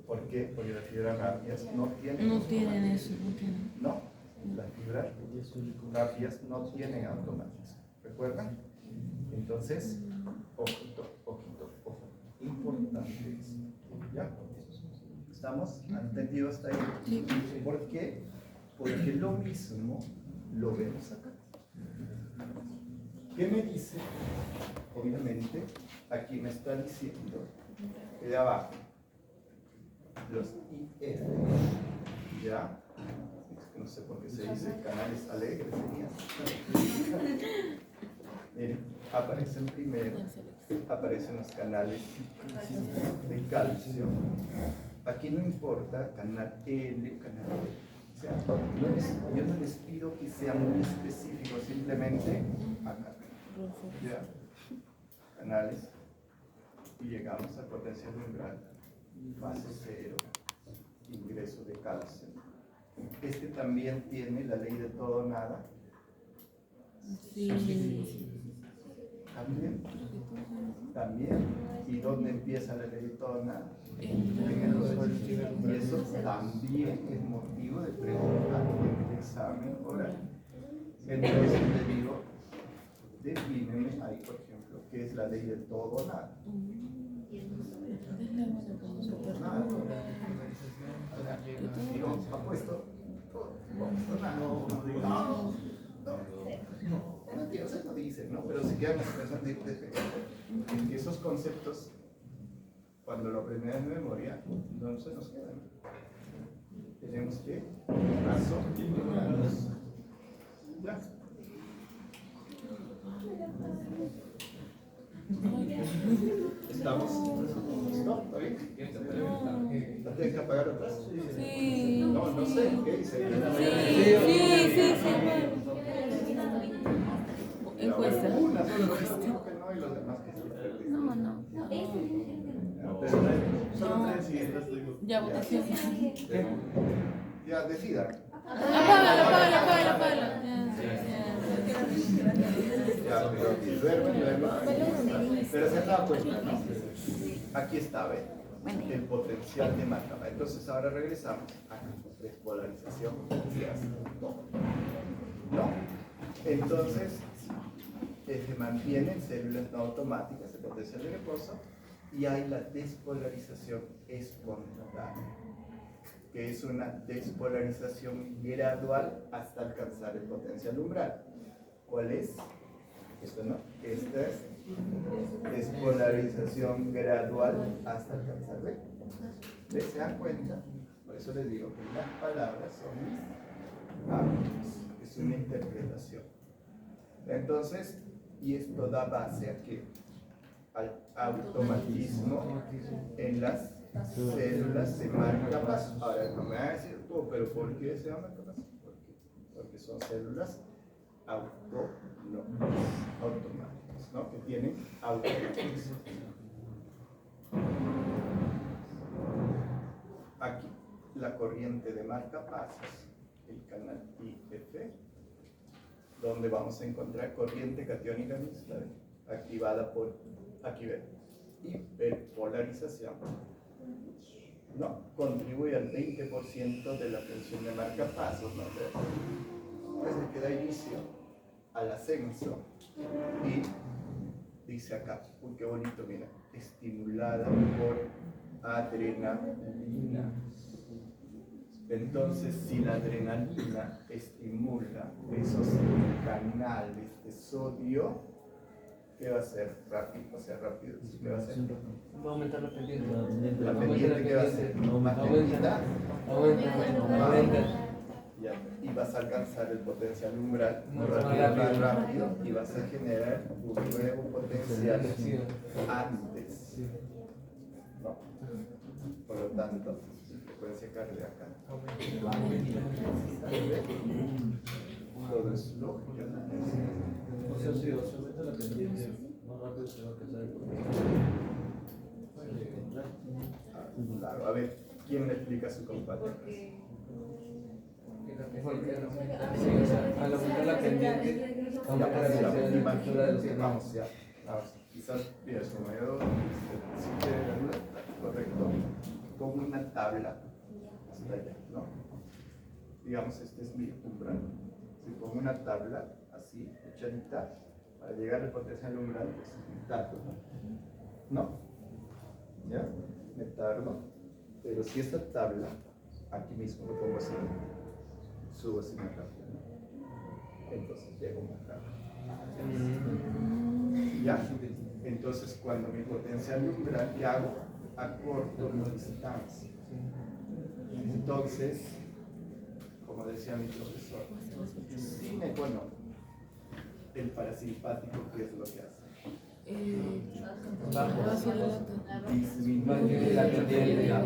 ¿Por qué? Porque las fibras rápidas no tienen No tienen automatismo. eso, no tienen. No, las fibras rápidas no tienen automatismo. ¿Recuerdan? Entonces, ojito, ojito, ojo. Importante eso. ¿Ya? ¿Estamos? ¿Han entendido hasta ahí? Sí. ¿Por qué? Porque lo mismo lo vemos acá. ¿Qué me dice? Obviamente, aquí me está diciendo que de abajo, los IF, ¿ya? No sé por qué se dice canales alegres, aparecen primero, aparecen los canales de calcio. Aquí no importa canal L, canal B. O sea, yo no les pido que sean muy específicos, simplemente acá. ¿Ya? Canales. Y llegamos al potencial umbral. Fase 0. Ingreso de calcio. Este también tiene la ley de todo o nada. Sí. También. También. ¿Y dónde empieza la ley de todo o nada? En En el suelo. Y eso también es motivo de preguntar en el examen oral. Entonces le digo, defíneme ahí, por ejemplo, qué es la ley de todo o nada. Nada. Digo, apuesto todo. Vamos, nada. No. No entiendo, eso no dicen, ¿no? Pero si quedan pensando que esos conceptos, cuando lo aprendemos de memoria, no se nos quedan. Tenemos que razonarlos. ¿Ya? ¿Estamos? ¿No? ¿Está bien? ¿La tienes que apagar atrás? Sí. No sé, ¿qué dice? Sí. Encuesta. Una sola persona dijo que no y los demás que sí. No. Solo tres y estas digo. Ya, votación. Ya, decida. Apágalo. Ya, pero duermen. Pero se han dado cuenta, ¿no? Aquí está, ¿ves? El potencial de marca. Entonces ahora regresamos a despolarización. ¿No? Entonces, se mantiene en células no automáticas el potencial de reposo y hay la despolarización espontánea, que es una despolarización gradual hasta alcanzar el potencial umbral. ¿Cuál es? Esto no. Esta es despolarización gradual hasta alcanzar B. ¿Ves? ¿Se dan cuenta? Por eso les digo que las palabras son mis hábitos. Es una interpretación. Entonces, y esto da base a qué? Al automatismo en las células de marcapasos. Ahora, no me va a decir tú, pero ¿por qué se llama marcapasos? Porque son células automáticas, ¿no? Que tienen automatismo. Aquí, la corriente de marcapasos, el canal IF, donde vamos a encontrar corriente catiónica mixta activada por, aquí ven, hiperpolarización, ¿no? Contribuye al 20% de la tensión de marcapasos, ¿no? Entonces que da inicio al ascenso y dice acá, uy, qué bonito, mira, estimulada por adrenalina. Entonces, si la adrenalina estimula esos canales de sodio, ¿qué va a hacer? Rápido, o sea, rápido. ¿Qué va a hacer? Va a aumentar la pendiente. La pendiente, ¿qué va a hacer? Más lentita. Aumenta. Ya, y vas a alcanzar el potencial umbral Más más rápido y vas a generar un nuevo potencial antes. ¿No? Por lo tanto, frecuencia cardíaca. Todo es lógico. O sea, si aumenta la pendiente, más rápido se va a alcanzar el Claro, a ver, ¿quién le explica su compadre? Al aumentar la pendiente, aumenta la velocidad de captura de los canales. Vamos, quizás, mira, su mayor, correcto, como una tabla hasta allá, ¿no? Digamos, este es mi umbral. Si pongo una tabla así, echadita, para llegar al potencial umbral, pues me tardo, ¿no? ¿Ya? Me tardo, pero si esta tabla, aquí mismo lo pongo así, subo así más rápido, ¿no? Entonces llego más rápido. ¿Ya? Entonces cuando mi potencial umbral ya hago acorto mi distancia. Entonces, como decía mi profesor, sin económico, el parasimpático, ¿qué es lo que hace? Disminuye la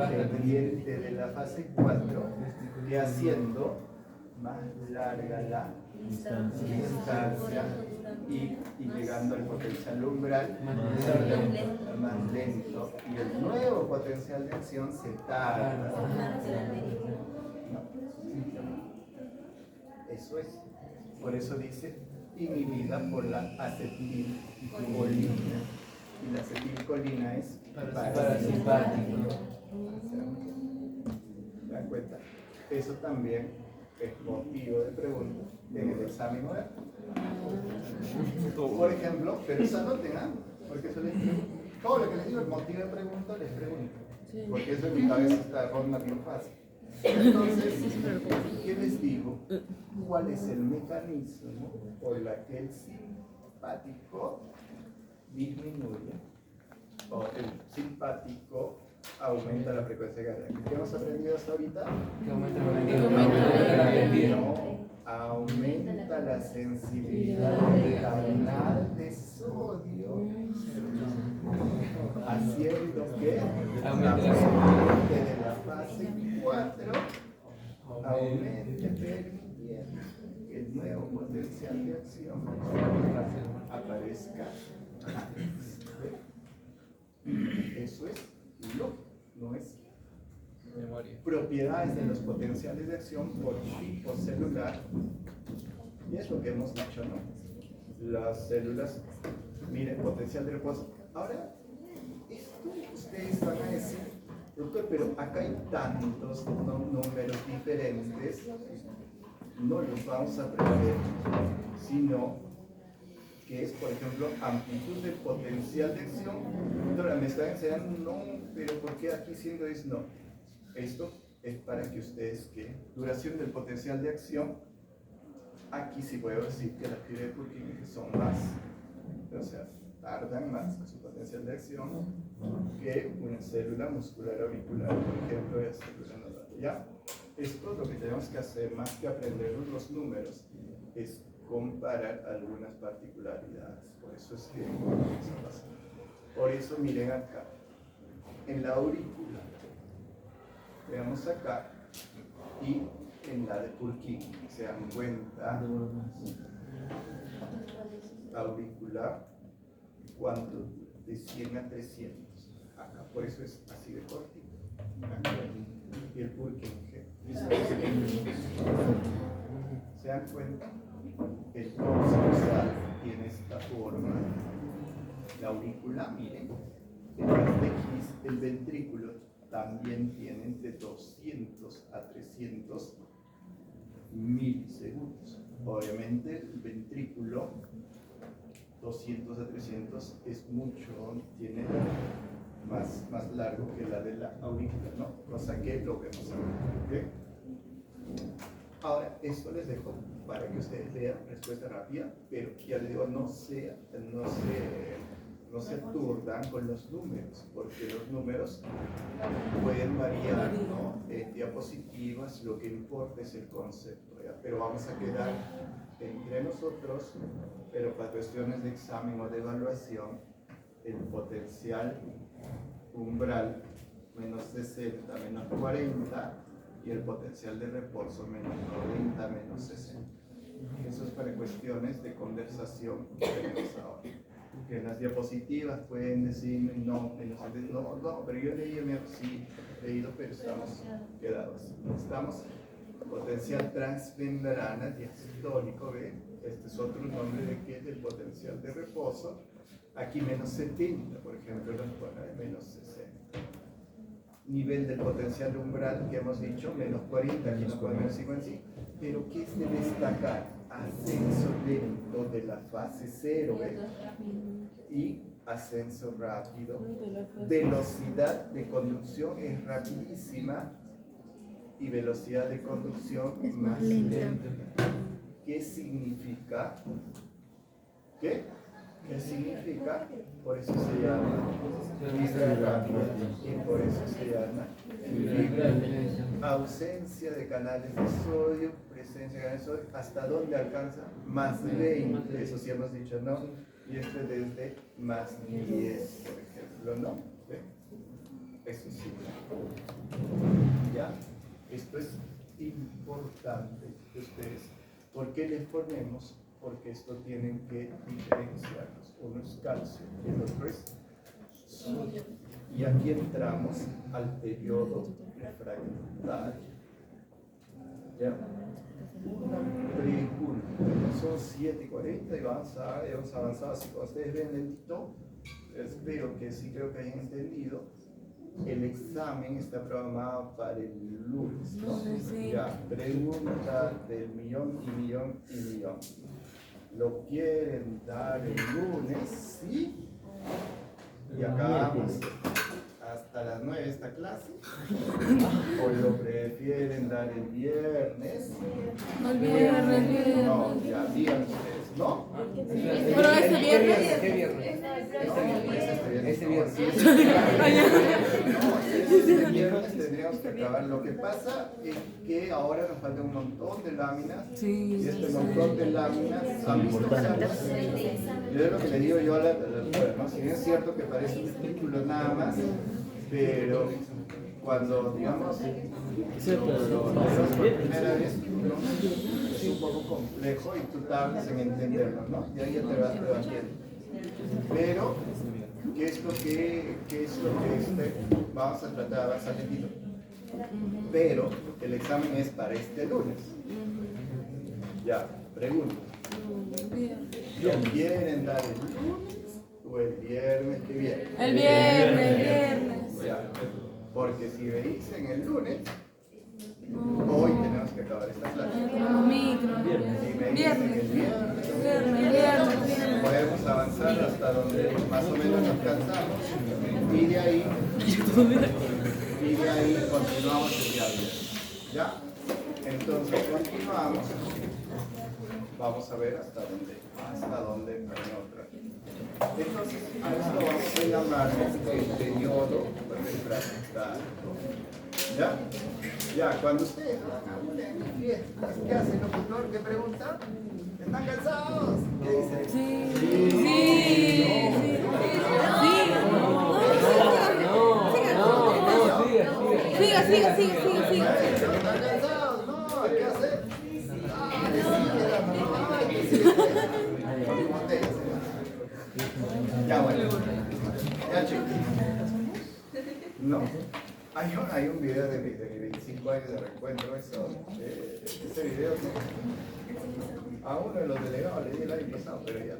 pendiente de la fase 4 y haciendo más larga la distancia y llegando al potencial umbral más lento y el nuevo potencial de acción se tarda. Eso es. Por eso dice inhibida por la acetilcolina. Y la acetilcolina es parasimpático. ¿Se dan cuenta? Eso también es motivo de pregunta en el examen oral. Por ejemplo, pero eso anoten, ¿ah? Porque eso les pregunto. Todo lo que les digo es motivo de pregunta, les pregunto. Porque eso en mi cabeza está ronda bien fácil. Entonces, ¿qué les digo? ¿Cuál es el mecanismo por el que el simpático disminuye o el simpático aumenta la frecuencia cardíaca? ¿Qué hemos aprendido hasta ahorita? Que aumenta la pendiente. No, aumenta la sensibilidad del canal de sodio, haciendo que la pendiente de la fase 4 aumente, permitiendo que el nuevo potencial de acción aparezca. Eso es no es Memoria. propiedades de los potenciales de acción por tipo celular. Y es lo que hemos dicho, ¿no? Las células, miren, potencial de reposo. Ahora, esto ustedes van a decir, doctor, pero acá hay tantos números diferentes, no los vamos a aprender, sino que es, por ejemplo, amplitud del potencial de acción. Ahora me están enseñando, no, pero ¿por qué aquí siendo es no? Esto es para que ustedes, que duración del potencial de acción, aquí sí puedo decir que las fibras de Purkinje son más, o sea, tardan más en su potencial de acción que una célula muscular auricular, por ejemplo, de célula nodal. ¿Ya? Esto es lo que tenemos que hacer, más que aprender los números, es comparar algunas particularidades. Por eso es que eso pasa. Por eso miren acá, en la aurícula, veamos acá, y en la de Purkinje, se dan cuenta, auricular, ¿cuánto? De 100 a 300. Acá, por eso es así de cortito. Acá. Y el Purkinje. ¿Se dan cuenta? El transversal tiene esta forma. La aurícula, miren, el ventrículo también tiene entre 200 a 300 milisegundos. Obviamente el ventrículo 200 a 300 es mucho, tiene más largo que la de la aurícula, ¿no? Cosa que lo vemos ahora. ¿Okay? Ahora, esto les dejo para que ustedes lean respuesta rápida, pero ya les digo, no se aturdan con los números, porque los números pueden variar, ¿no? En diapositivas, lo que importa es el concepto, ¿ya? Pero vamos a quedar entre nosotros, pero para cuestiones de examen o de evaluación, el potencial umbral menos 60, menos 40, y el potencial de reposo menos 90, menos 60. Eso es para cuestiones de conversación que tenemos ahora. Que en las diapositivas pueden decirme no, pero yo leí, sí, leído, pero estamos quedados. Estamos potencial transmembrana diastólico, ¿ve? Este es otro nombre de qué, del potencial de reposo. Aquí menos 70, por ejemplo, nos pone menos 60. Nivel del potencial umbral que hemos dicho, menos 40, aquí nos pone menos 55. Pero ¿qué es de destacar? Ascenso lento de la fase 0, ¿ves? Y ascenso rápido. Velocidad de conducción es rapidísima y velocidad de conducción es más lenta. ¿Qué significa? ¿Qué significa? Por eso se llama fibra rápida y por eso se llama fibra. Ausencia de canales de sodio, presencia de canales de sodio, ¿hasta dónde alcanza? Más 20, eso sí hemos dicho, ¿no? Y este desde más 10, por ejemplo, ¿no? ¿Ve? Eso sí. ¿Ya? Esto es importante que ustedes, ¿por qué les ponemos? Porque esto tienen que diferenciarlos. Uno es calcio y el otro es sodio. Y aquí entramos al periodo refractario. ¿Ya? Una pregunta. Son 7:40 y vamos a avanzar. Si ustedes ven lentito, espero que sí, creo que hayan entendido. El examen está programado para el lunes, ¿no? Ya, pregunta del millón. ¿Lo quieren dar el lunes? Sí. Y acabamos hasta las 9 esta clase. ¿O lo prefieren dar el viernes? El viernes. No, ya digan ustedes, ¿no? Pero este viernes. ¿Qué viernes? Este viernes. Este viernes tendría tenemos que acabar. Lo que pasa es que ahora nos falta un montón de láminas. Sí. Y este montón de láminas han visto usarlas. Yo es lo que le digo yo a la escuela, ¿no? Si bien es cierto que parece un título nada más, pero cuando, digamos, lo leemos por primera vez, ¿no? Es un poco complejo y tú tardas en entenderlo, ¿no? Y ahí ya te vas debatiendo. Pero, ¿qué es lo que vamos a tratar bastante poquito? Pero el examen es para este lunes. Ya, pregunto. ¿Lo quieren dar el lunes o el viernes que viene? El viernes. Ya, porque si me dicen el lunes, hoy tenemos que acabar esta clase. Micro. Si me dicen el Viernes. podemos avanzar hasta donde más o menos nos cansamos y de ahí continuamos el día viernes. ¿Ya? Entonces continuamos. Vamos a ver hasta dónde penetra. Entonces, a esto vamos a llamarle el periodo refractario. ¿Ya? Ya, cuando ustedes van a una fiesta, ¿qué hacen, locutor? ¿Qué preguntan? ¿Están cansados? ¿Qué dicen? Siga. ¿Están cansados? No, ¿qué hacen? Ya, bueno. Ya, chicos. No. Hay un video de mis 25 años de reencuentro, ese video, ¿no? A uno de los delegados le di el año pasado, pero ya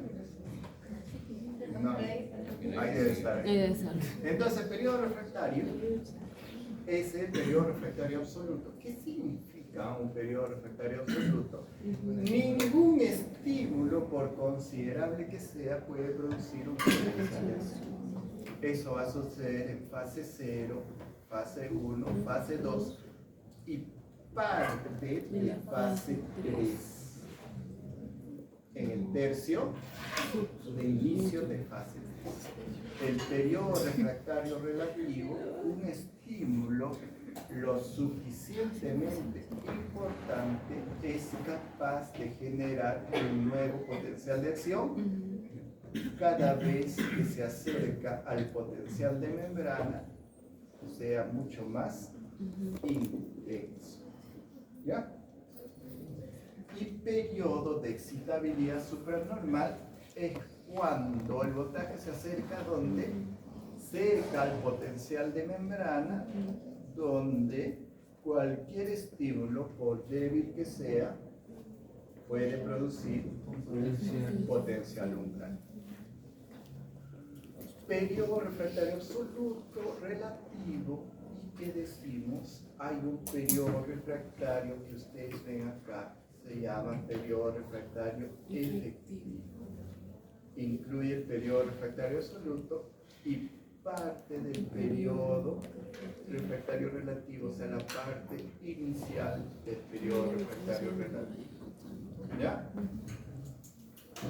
no. Ahí debe estar. Entonces, el periodo refractario es el periodo refractario absoluto. ¿Qué significa un periodo refractario absoluto? Ningún estímulo, por considerable que sea, puede producir un potencial de acción. Eso va a suceder en fase 0, fase 1, fase 2 y parte de fase 3. En el tercio de inicio de fase 3. El periodo refractario relativo, un estímulo lo suficientemente importante es capaz de generar un nuevo potencial de acción cada vez que se acerca al potencial de membrana, sea mucho más intenso. ¿Ya? Y periodo de excitabilidad supernormal es cuando el voltaje se acerca donde cerca al potencial de membrana, donde cualquier estímulo, por débil que sea, puede producir un potencial umbral. Periodo refractario absoluto, relativo, y que decimos, hay un periodo refractario que ustedes ven acá, se llama periodo refractario efectivo. Incluye el periodo refractario absoluto y parte del periodo refractario relativo, o sea, la parte inicial del periodo refractario relativo. ¿Ya?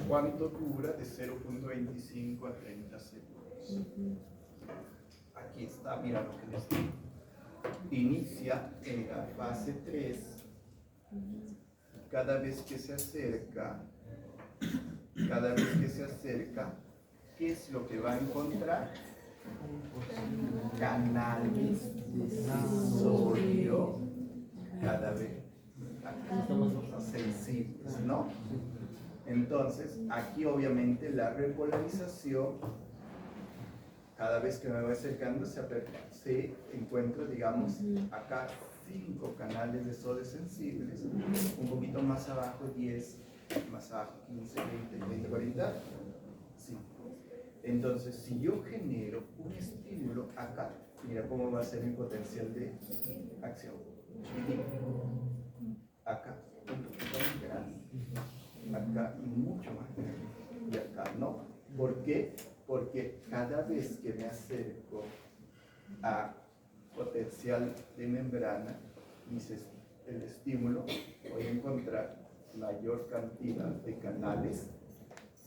¿Cuánto dura? De 0.25 a 30 segundos. Aquí está, mira lo que les digo. Inicia en la fase 3. Cada vez que se acerca, ¿qué es lo que va a encontrar? Canales de sodio cada vez sensibles, ¿no? Entonces, aquí obviamente la repolarización, cada vez que me voy acercando, se encuentra, digamos, acá 5 canales de sodio sensibles, un poquito más abajo 10, más abajo 15, 20, 40, 5. Entonces, si yo genero un estímulo acá, mira cómo va a ser mi potencial de acción. Acá, un poquito más grande. Acá, mucho más grande. Y acá no. ¿Por qué? Porque cada vez que me acerco a potencial de membrana, el estímulo, voy a encontrar mayor cantidad de canales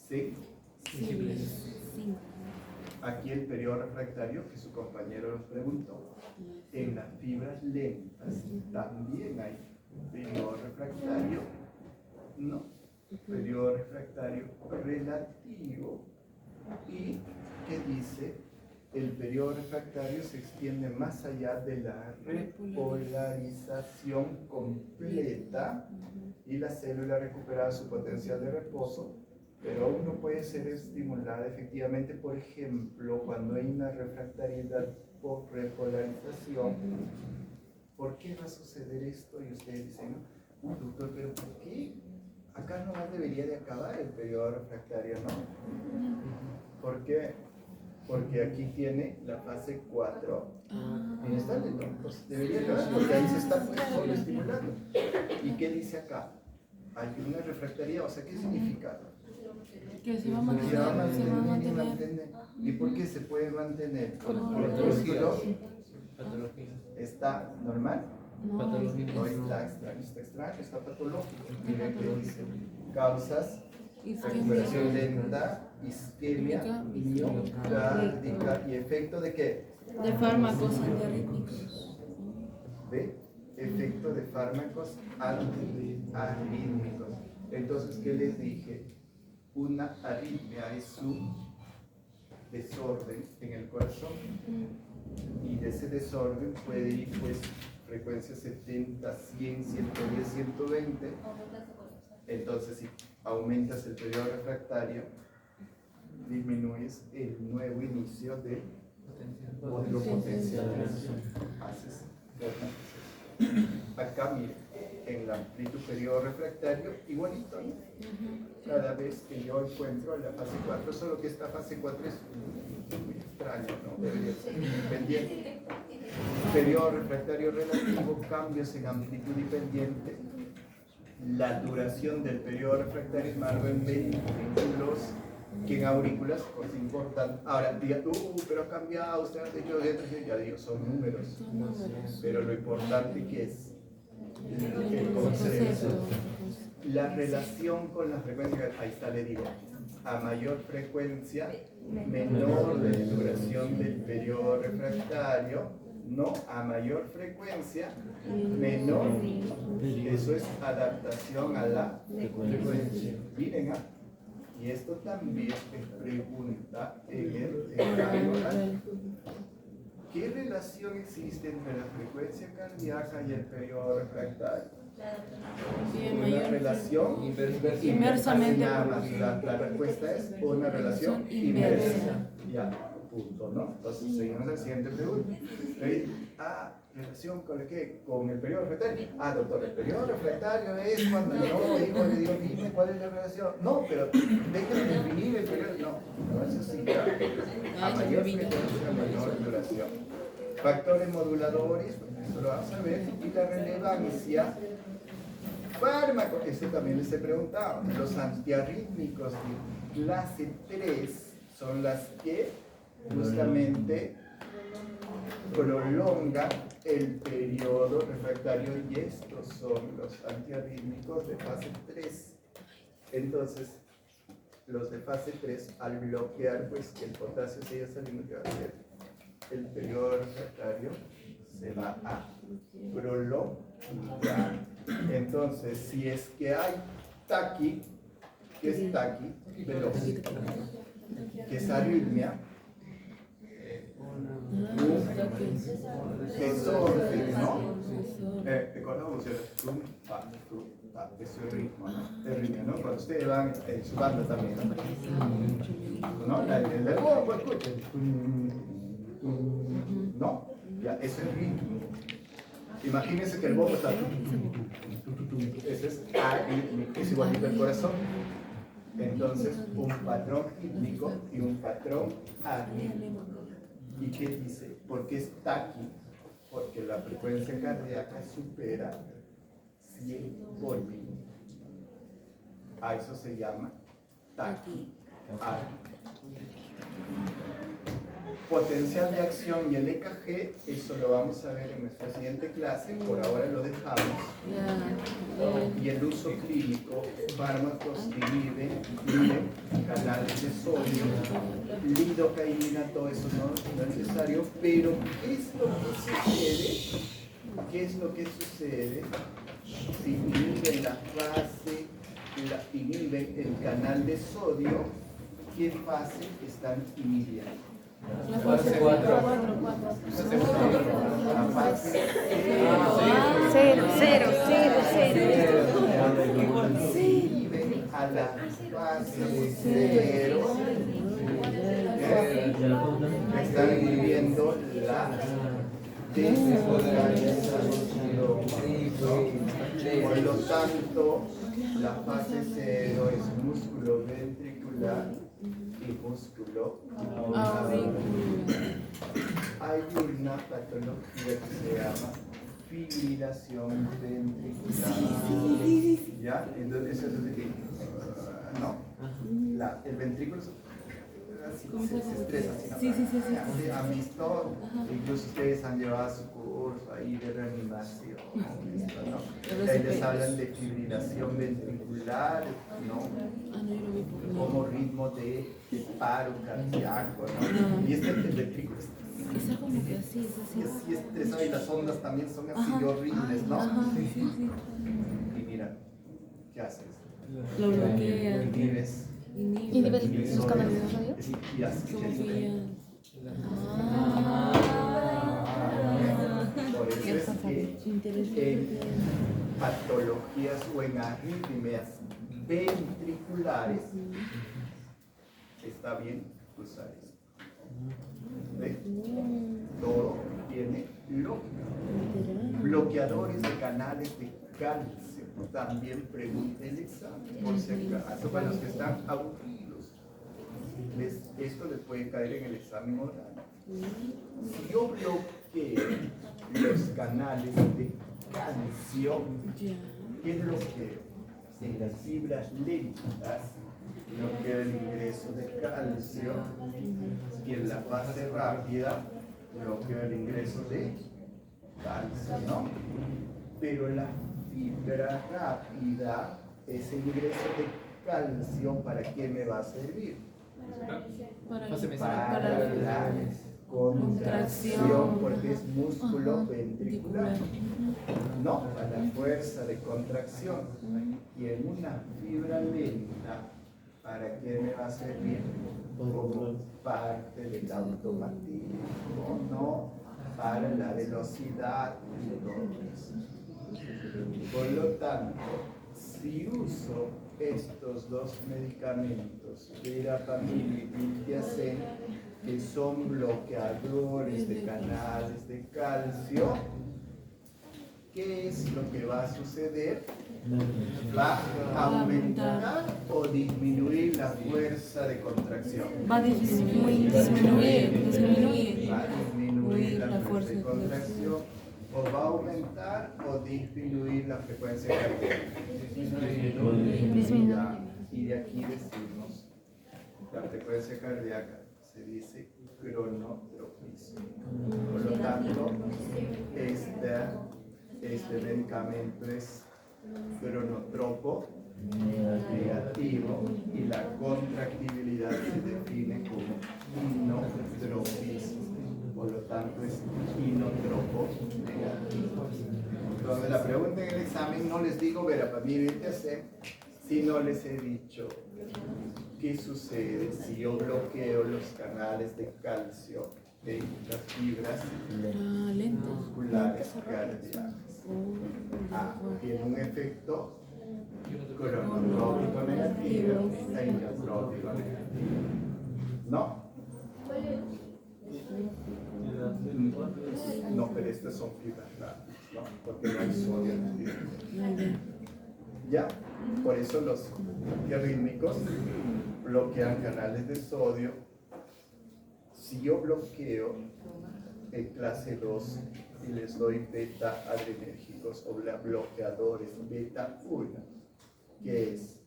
sensibles. aquí el periodo refractario que su compañero nos preguntó. En las fibras lentas también hay periodo refractario, ¿no? Periodo refractario relativo. Y que dice, el periodo refractario se extiende más allá de la repolarización completa y la célula recupera su potencial de reposo, pero aún no puede ser estimulada efectivamente, por ejemplo, cuando hay una refractariedad por repolarización. ¿Por qué va a suceder esto? Y ustedes dicen, no, doctor, pero ¿por qué? Acá nomás debería de acabar el periodo refractario, ¿no? ¿Por qué? Porque aquí tiene la fase 4 inestable, ¿no? Pues debería acabar porque ahí se está solo estimulando. ¿Y qué dice acá? Hay una refractaria, o sea, ¿qué significa? Que se va a Se mantener, va a se va a mantener y mantener. mantener. ¿Y por qué se puede mantener? Porque el Patología. músculo Patología. está normal. No. Patología. No está extraño, está patológico. Miren que dice causas, recuperación lenta, isquemia miocárdica y efecto de qué? De fármacos antiarrítmicos. ¿Ve? Efecto de fármacos antiarrítmicos. Entonces, ¿qué les dije? Una arritmia es un desorden en el corazón y de ese desorden puede ir pues frecuencia 70, 100, 110, 120. Entonces, si aumentas el periodo refractario, disminuyes el nuevo inicio de otro potencial. Haces otra cosa. Acá, mire, en la amplitud periodo refractario, igualito, ¿no? Cada vez que yo encuentro la fase 4, solo que esta fase 4 es muy extraño, ¿no? Debería ser independiente. Periodo refractario relativo, cambios en amplitud dipendiente. La duración del periodo refractario es algo en ventrículos que en aurículas, pues importan. Ahora, diga, pero ha cambiado, usted ha dicho esto, ya digo, son números. Pero lo importante que es el consenso, la relación con la frecuencia, ahí está, le digo, a mayor frecuencia, menor la duración del periodo refractario, no, a mayor frecuencia, menor, eso es adaptación a la frecuencia. Miren, y esto también es pregunta en el examen oral. ¿Qué relación existe entre la frecuencia cardíaca y el periodo refractario? Una relación Inversamente. Nada más, la respuesta es una relación inversa. Ya, punto, ¿no? Entonces seguimos a la siguiente pregunta. ¿Relación con el qué? Con el periodo refractario. Doctor, el periodo refractario es cuando yo le digo, dime cuál es la relación. No, pero déjame definir el periodo. No, eso sí, claro. A mayor frecuencia, mayor duración. Factores moduladores, eso lo vamos a ver, y la relevancia. Fármacos, eso también les he preguntado. Los antiarrítmicos de clase 3 son las que justamente prolongan el periodo refractario y estos son los antiarrítmicos de fase 3. Entonces, los de fase 3, al bloquear pues que el potasio siga saliendo, que va a hacer el periodo refractario se va a prolongar. Entonces, si es que hay taqui, ¿qué es taqui? Veloz. ¿Qué es arritmia? Desorden, ¿no? Recordamos eso es ritmo, ¿no? El ritmo, ¿no? Cuando ustedes van en su banda también, ¿no? El bombo, escuchen. ¿No? Ya, eso es ritmo. Imagínense que el bombo está. Ese es arrítmico, es igualito al corazón. Entonces, un patrón rítmico y un patrón arrítmico. ¿Y qué dice? ¿Por qué es taqui? Porque la frecuencia cardíaca supera 100 por minuto. A eso se llama taqui. potencial de acción y el EKG, eso lo vamos a ver en nuestra siguiente clase, por ahora lo dejamos. Y el uso clínico, fármacos inhiben canales de sodio, lidocaína, todo eso no es necesario, pero ¿qué es lo que sucede? ¿Qué es lo que sucede si inhiben la fase, inhiben el canal de sodio? ¿Qué fase están inhibiendo? La fase 4. La fase Cero, cero, cero, cero. inhiben a la fase 0. Están inhibiendo la despolarización. Por lo tanto, la fase 0 es músculo ventricular y músculo auricular. Hay una patología que se llama fibrilación ventricular. ¿Ya? Entonces, eso es decir, no. El ventrículo se estresa. Sí. Han visto, incluso ustedes han llevado su curso ahí de reanimación, ¿no? Y ahí les hablan de fibrilación ventricular, ¿no? Como ritmo de paro cardíaco, ¿no? Y el ventrículo Es algo como que así, es así. es así estresado y las ondas también son así horribles, ¿no? Sí. Y mira, ¿qué haces? Lo bloquea. Inhibes. Inhibe los canales de sodio. Sí, y así Como se que ya. Por eso es que en patologías o en arritmias ventriculares está bien usar esto. ¿Ve? Todo tiene lógica. Bloqueadores de canales de calcio. También pregunta el examen, por si acaso, para los que están aburridos. Esto les puede caer en el examen oral. Si yo bloqueo los canales de calcio, ¿qué bloqueo? En las fibras lentas, bloqueo el ingreso de calcio, y en la fase rápida, bloqueo el ingreso de calcio, ¿no? Pero la fibra rápida, ese ingreso de calcio, ¿para qué me va a servir? Para la contracción, porque es músculo ventricular, no para la fuerza de contracción. Y en una fibra lenta, ¿para qué me va a servir? Como parte del automatismo, no para la velocidad y todo eso. Por lo tanto, si uso estos dos medicamentos, verapamil y diltiazem, que son bloqueadores de canales de calcio, ¿qué es lo que va a suceder? ¿Va a aumentar o disminuir la fuerza de contracción? Va a disminuir. Va a disminuir la fuerza de contracción. ¿O va a aumentar o disminuir la frecuencia cardíaca? Disminuye. Y de aquí decimos, la frecuencia cardíaca se dice cronotropismo. Por lo tanto, este medicamento es cronotropo negativo y la contractibilidad se define como inotropismo. Por lo tanto, es inotropo negativo. Entonces, la pregunta en el examen no les digo verapamil y diltiazem, sino les he dicho qué sucede si yo bloqueo los canales de calcio de las fibras musculares cardíacas. Tiene un efecto cronotrópico negativo e inotrópico negativo. ¿No? No, pero estas son fibras rápidas, ¿no? Porque no hay sodio en las fibras. ¿Ya? Por eso los antiarrítmicos bloquean canales de sodio. Si yo bloqueo en clase 2 y les doy beta adrenérgicos o bloqueadores beta 1, ¿qué es?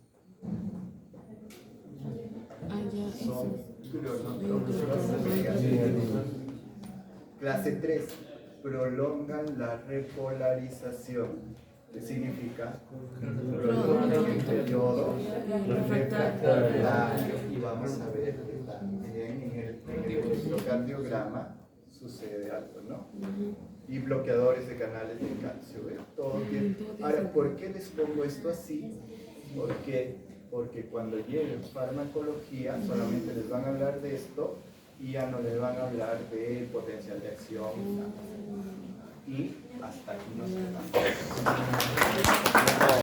Son Clase 3. Prolongan la repolarización. ¿Qué significa? Prolongan el periodo refractario. Y vamos a ver que también en el electrocardiograma sucede algo, ¿no? Y bloqueadores de canales de calcio, ¿ven? Todo bien. Ahora, ¿por qué les pongo esto así? Porque cuando lleguen farmacología solamente les van a hablar de esto y ya no les van a hablar del potencial de acción. Y hasta aquí nos quedamos.